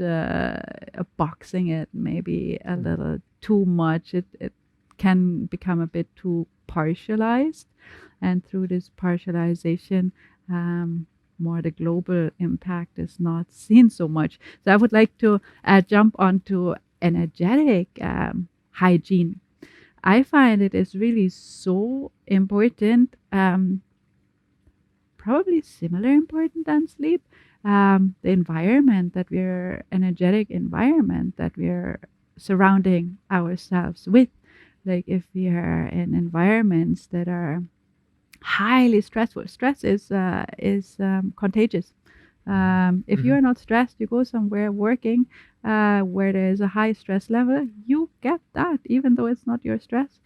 boxing it maybe a little too much. It can become a bit too partialized, and through this partialization, more the global impact is not seen so much. So I would like to jump onto energetic hygiene. I find it is really so important, probably similar important than sleep. The environment that we're, energetic environment that we're surrounding ourselves with. Like if we are in environments that are highly stressful, stress is contagious. If you are not stressed, you go somewhere working where there is a high stress level, you get that, even though it's not your stress.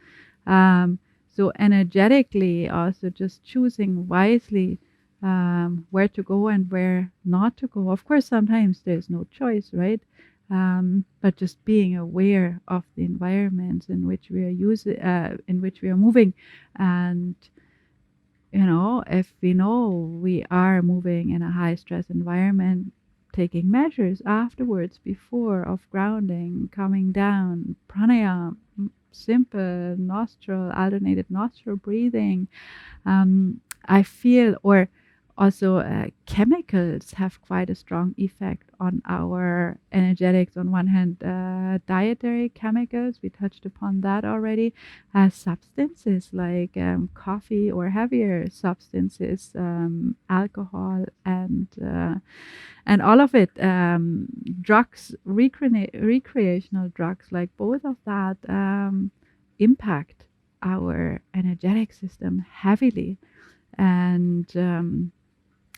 So energetically, also just choosing wisely where to go and where not to go. Of course, sometimes there's no choice, right? But just being aware of the environments in which we are in which we are moving, and if we know we are moving in a high stress environment, taking measures afterwards, before, of grounding, coming down, pranayama, simple alternated nostril breathing. I feel, or also chemicals have quite a strong effect on our energetics. On one hand, dietary chemicals, we touched upon that already. Substances like coffee, or heavier substances, alcohol, and all of it, drugs, recreational drugs, like both of that impact our energetic system heavily. And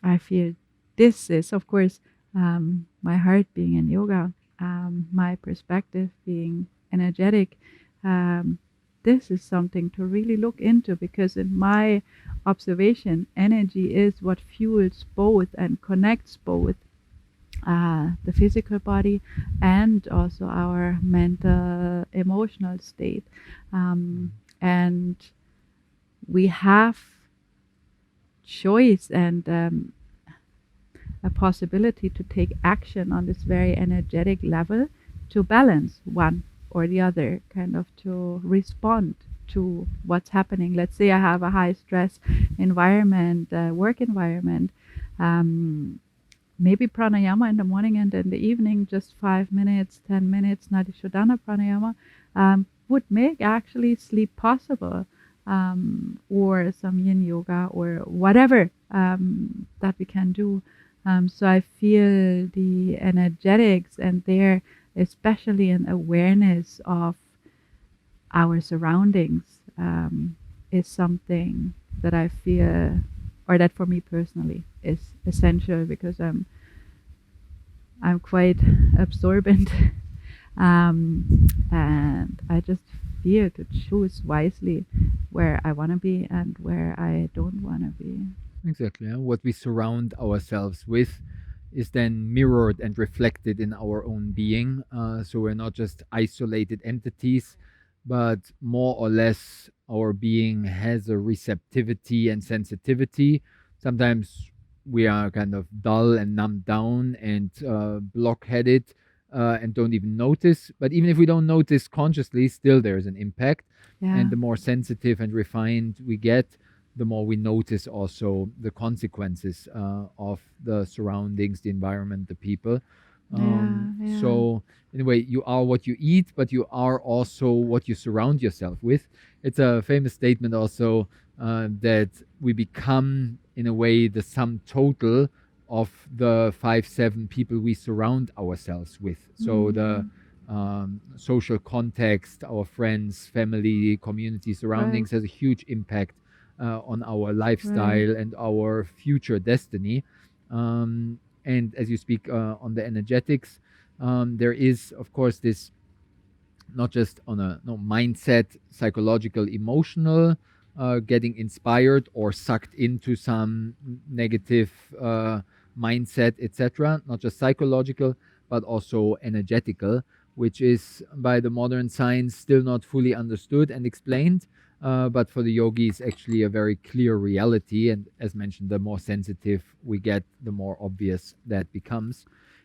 I feel this is, of course, my heart being in yoga, my perspective being energetic. This is something to really look into, because in my observation, energy is what fuels both and connects both the physical body and also our mental, emotional state. And we have choice and a possibility to take action on this very energetic level, to balance one or the other, kind of to respond to what's happening. Let's say I have a high stress environment, work environment. Maybe pranayama in the morning and in the evening, just 5 minutes, 10 minutes, Nadi Shodhana pranayama, would make actually sleep possible. Or some yin yoga, or whatever that we can do. So I feel the energetics, and there, especially an awareness of our surroundings, is something that I feel, or that for me personally is essential, because I'm quite absorbent, and I just feel to choose wisely where I want to be and where I don't want to be. Exactly. What we surround ourselves with is then mirrored and reflected in our own being. So we're not just isolated entities, but more or less our being has a receptivity and sensitivity. Sometimes we are kind of dull and numbed down and blockheaded, and don't even notice. But even if we don't notice consciously, still there's an impact. Yeah. And the more sensitive and refined we get, the more we notice also the consequences of the surroundings, the environment, the people. Yeah. So in a way, you are what you eat, but you are also what you surround yourself with. It's a famous statement also that we become, in a way, the sum total of the 5-7 people we surround ourselves with. So the social context, our friends, family, community surroundings has a huge impact on our lifestyle and our future destiny. And as you speak on the energetics, there is, of course, this not just on a mindset, psychological, emotional, getting inspired or sucked into some negative mindset, etc. Not just psychological, but also energetical, which is by the modern science still not fully understood and explained. But for the yogi, it's actually a very clear reality. And as mentioned, the more sensitive we get, the more obvious that becomes.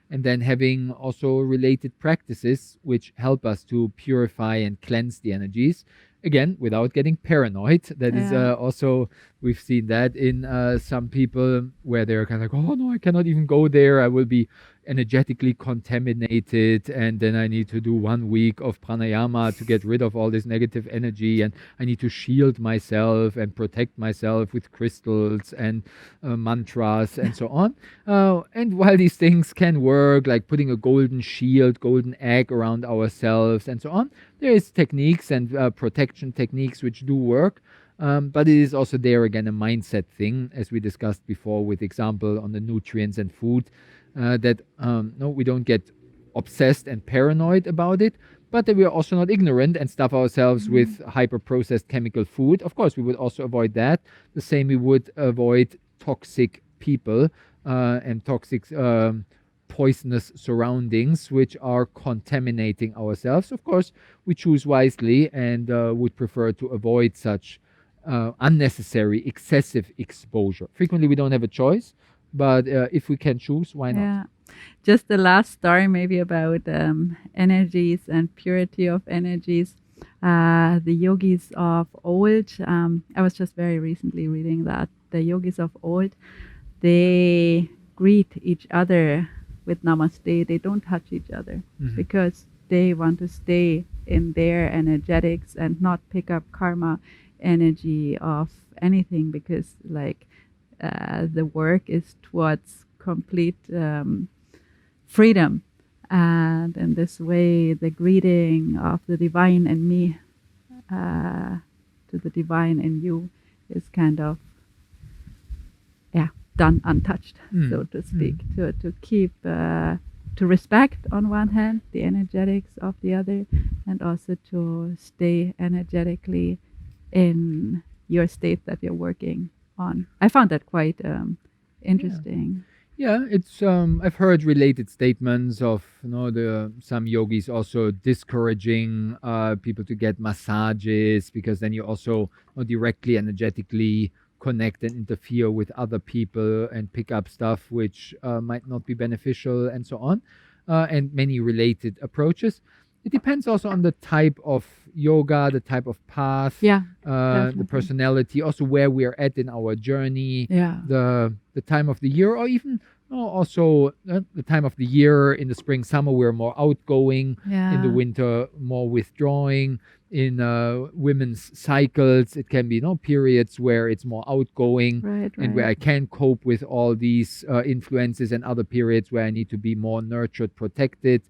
And then having also related practices which help us to purify and cleanse the energies, again without getting paranoid. That is also, we've seen that in some people where they're kind of like, oh no, I cannot even go there, I will be energetically contaminated, and then I need to do 1 week of pranayama to get rid of all this negative energy, and I need to shield myself and protect myself with crystals and mantras and so on. And while these things can work, like putting a golden shield, golden egg around ourselves and so on, there is techniques and protection techniques which do work. But it is also there again a mindset thing, as we discussed before with example on the nutrients and food, that no, we don't get obsessed and paranoid about it, but that we are also not ignorant and stuff ourselves with hyper processed chemical food. Of course, we would also avoid that. The same we would avoid toxic people and toxic poisonous surroundings which are contaminating ourselves. Of course, we choose wisely and would prefer to avoid such unnecessary, excessive exposure. Frequently, we don't have a choice, but if we can choose, why not? Yeah. Just the last story, maybe about energies and purity of energies. The yogis of old, I was just very recently reading that the yogis of old, they greet each other with namaste. They don't touch each other because they want to stay in their energetics and not pick up karma energy of anything, because like the work is towards complete freedom. And in this way, the greeting of the divine in me to the divine in you is kind of done untouched, so to speak, to keep to respect on one hand the energetics of the other, and also to stay energetically in your state that you're working on. I found that quite interesting. Yeah, it's I've heard related statements of some yogis also discouraging people to get massages, because then you also directly energetically connect and interfere with other people and pick up stuff which might not be beneficial and so on, and many related approaches. It depends also on the type of yoga, the type of path, the personality, also where we are at in our journey, the time of the year, or even also the time of the year. In the spring, summer, we're more outgoing. In the winter, more withdrawing. In women's cycles, it can be periods where it's more outgoing, and where I can cope with all these influences, and other periods where I need to be more nurtured, protected.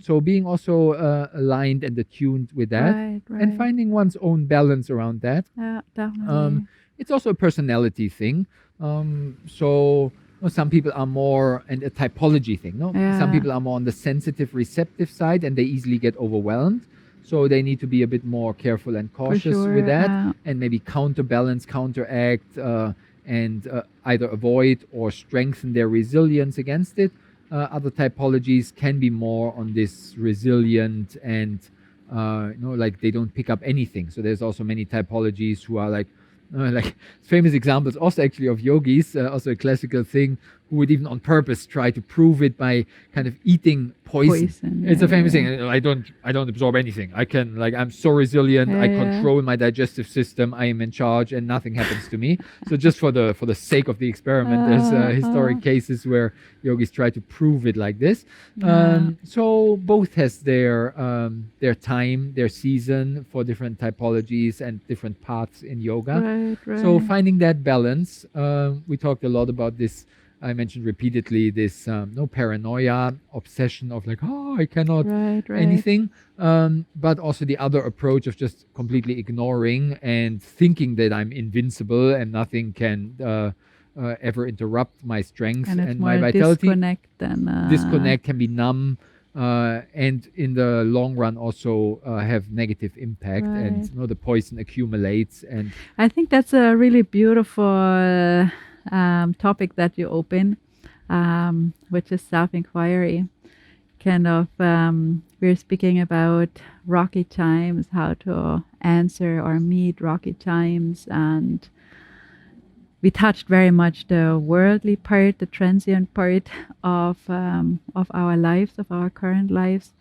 So being also aligned and attuned with that, and finding one's own balance around that. Definitely. It's also a personality thing. So some people are more, and a typology thing. Some people are more on the sensitive, receptive side, and they easily get overwhelmed. So they need to be a bit more careful and cautious with that, and maybe counterbalance, counteract, and either avoid or strengthen their resilience against it. Other typologies can be more on this resilient and like they don't pick up anything. So there's also many typologies who are like famous examples also actually of yogis, also a classical thing who would even on purpose try to prove it by kind of eating poison. It's a famous thing. I don't absorb anything. I can, like, I'm so resilient. I control my digestive system. I am in charge, and nothing happens to me. So just for the sake of the experiment, there's historic cases where yogis try to prove it like this. So both has their time, their season for different typologies and different paths in yoga. So finding that balance, we talked a lot about this. I mentioned repeatedly this no paranoia, obsession of like, oh, I cannot anything, but also the other approach of just completely ignoring and thinking that I'm invincible and nothing can ever interrupt my strength and my vitality. Disconnect can be numb, and in the long run also have negative impact, and the poison accumulates. And I think that's a really beautiful topic that you open, which is self-inquiry. Kind of, we're speaking about rocky times, how to answer or meet rocky times, and we touched very much the worldly part, the transient part of our lives, of our current lives.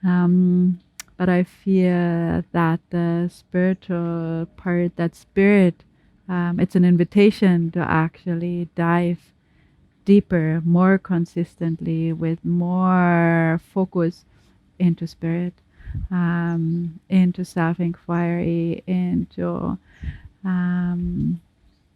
But I fear that the spiritual part, that spirit, it's an invitation to actually dive deeper, more consistently, with more focus into spirit, into self-inquiry, into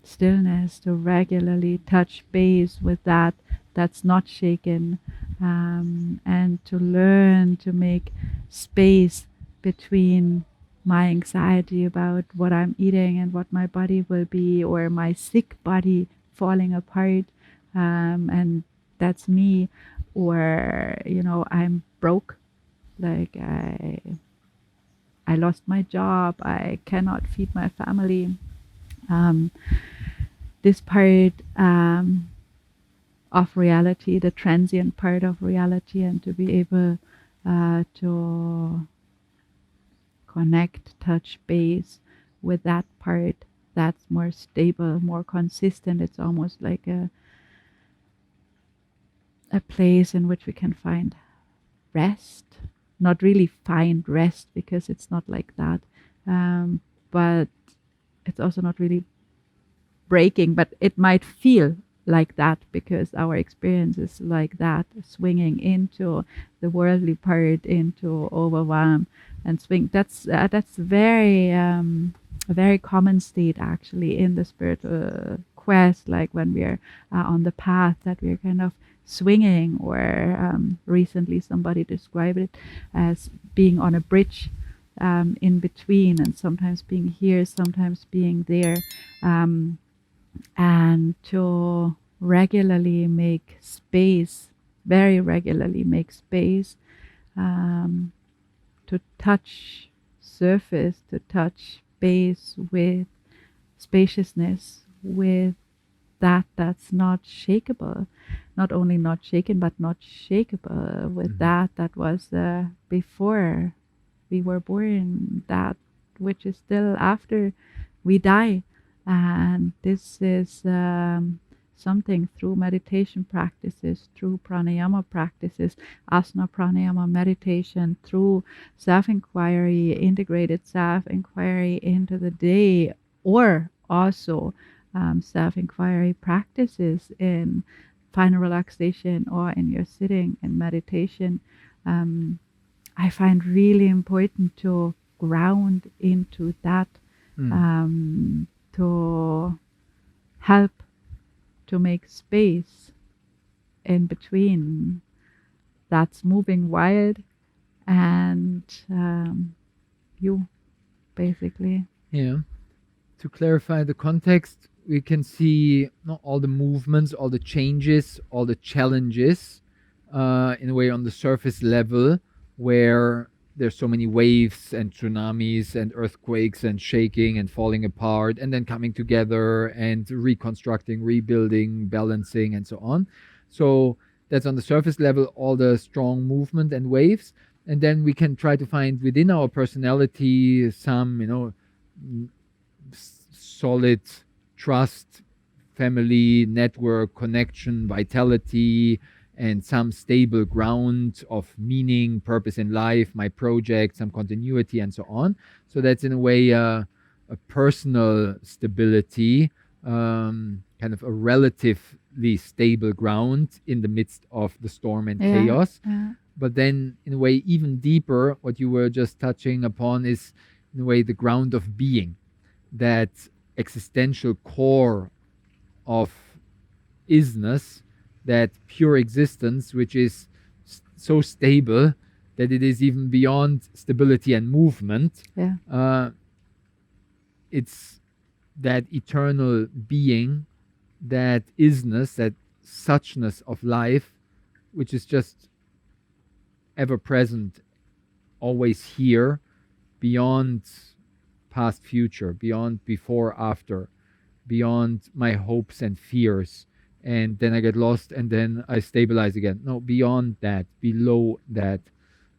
stillness, to regularly touch base with that's not shaken, and to learn to make space between my anxiety about what I'm eating and what my body will be, or my sick body falling apart, and that's me, or I'm broke, like I lost my job, I cannot feed my family. This part of reality, the transient part of reality, and to be able to connect, touch base with that part that's more stable, more consistent. It's almost like a place in which we can find rest. Not really find rest, because it's not like that, but it's also not really breaking, but it might feel like that because our experience is like that, swinging into the worldly part, into overwhelm and swing. That's very a very common state actually in the spiritual quest, like when we're on the path, that we're kind of swinging, or recently somebody described it as being on a bridge, in between, and sometimes being here, sometimes being there, and to regularly make space, very regularly make space, to touch surface, to touch base with spaciousness, with that's not shakeable, not only not shaken but not shakeable, with that was before we were born, that which is still after we die. And this is something through meditation practices, through pranayama practices, asana pranayama meditation, through self-inquiry, integrated self-inquiry into the day, or also self-inquiry practices in final relaxation or in your sitting in meditation. I find really important to ground into that, to help to make space in between that's moving wild and you, basically. Yeah. To clarify the context, we can see not all the movements, all the changes, all the challenges, in a way on the surface level, where there's so many waves and tsunamis and earthquakes and shaking and falling apart and then coming together and reconstructing, rebuilding, balancing, and so on. So that's on the surface level, all the strong movement and waves. And then we can try to find within our personality some, solid trust, family, network, connection, vitality, and some stable ground of meaning, purpose in life, my project, some continuity, and so on. So that's in a way a personal stability, kind of a relatively stable ground in the midst of the storm and chaos. But then, in a way, even deeper, what you were just touching upon is, in a way, the ground of being, that existential core of isness, that pure existence, which is so stable that it is even beyond stability and movement. It's that eternal being, that isness, that suchness of life, which is just ever present, always here, beyond past, future, beyond before, after, beyond my hopes and fears, and then I get lost and then I stabilize again. No, beyond that, below that.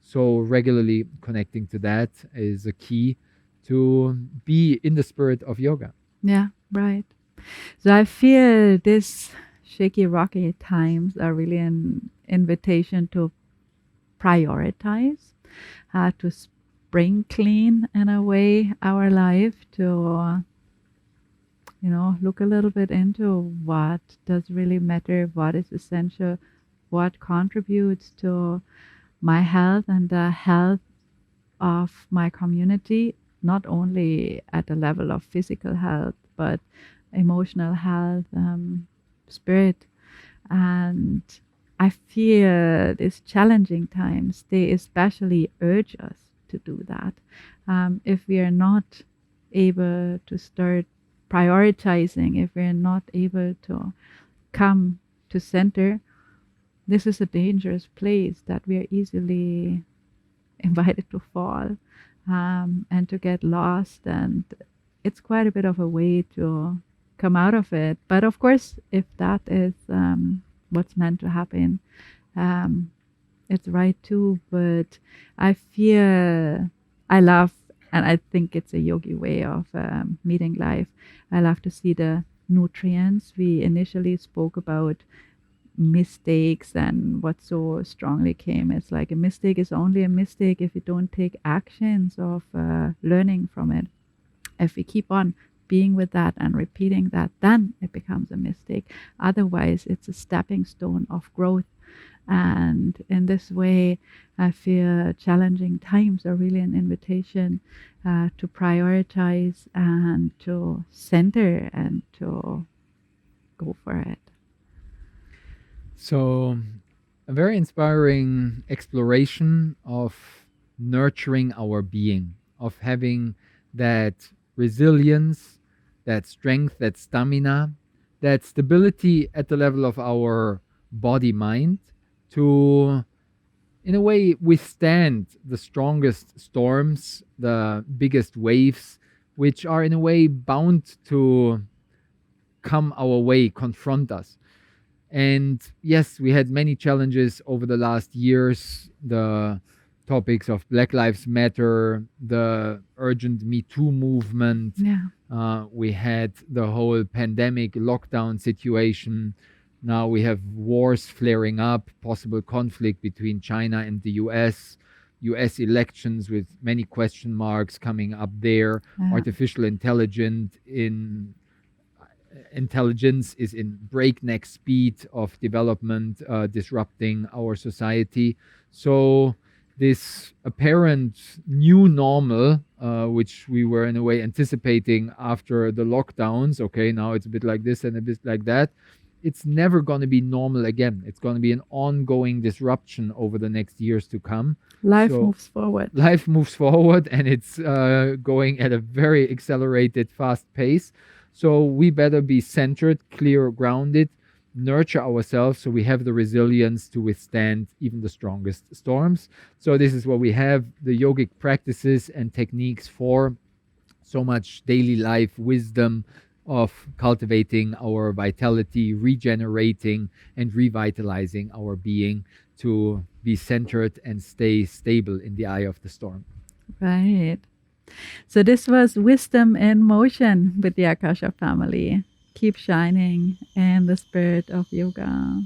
So regularly connecting to that is a key to be in the spirit of yoga. Yeah, right. So I feel this shaky, rocky times are really an invitation to prioritize, to spring clean in a way our life, to look a little bit into what does really matter, what is essential, what contributes to my health and the health of my community, not only at the level of physical health, but emotional health, spirit. And I feel these challenging times, they especially urge us to do that. If we are not able to start prioritizing, if we're not able to come to center, this is a dangerous place that we are easily invited to fall, and to get lost. And it's quite a bit of a way to come out of it. But of course, if that is what's meant to happen, it's right too. But I feel I love, and I think it's a yogi way of meeting life. I love to see the nutrients. We initially spoke about mistakes, and what so strongly came is like a mistake is only a mistake if you don't take actions of learning from it. If we keep on being with that and repeating that, then it becomes a mistake. Otherwise, it's a stepping stone of growth. And in this way, I feel challenging times are really an invitation to prioritize and to center and to go for it. So, a very inspiring exploration of nurturing our being, of having that resilience, that strength, that stamina, that stability at the level of our body mind to, in a way, withstand the strongest storms, the biggest waves, which are in a way bound to come our way, confront us. And yes, we had many challenges over the last years, the topics of Black Lives Matter, the urgent Me Too movement. We had the whole pandemic lockdown situation. Now we have wars flaring up, possible conflict between China and the US elections with many question marks coming up there. Artificial intelligence is in breakneck speed of development, disrupting our society. So this apparent new normal, which we were in a way anticipating after the lockdowns, okay, now it's a bit like this and a bit like that, it's never going to be normal again. It's going to be an ongoing disruption over the next years to come. Life moves forward. Life moves forward, and it's going at a very accelerated, fast pace. So we better be centered, clear, grounded, nurture ourselves so we have the resilience to withstand even the strongest storms. So this is what we have, the yogic practices and techniques for so much daily life wisdom of cultivating our vitality, regenerating and revitalizing our being to be centered and stay stable in the eye of the storm. Right. So this was Wisdom in Motion with the Akasha family. keep shining in the spirit of yoga.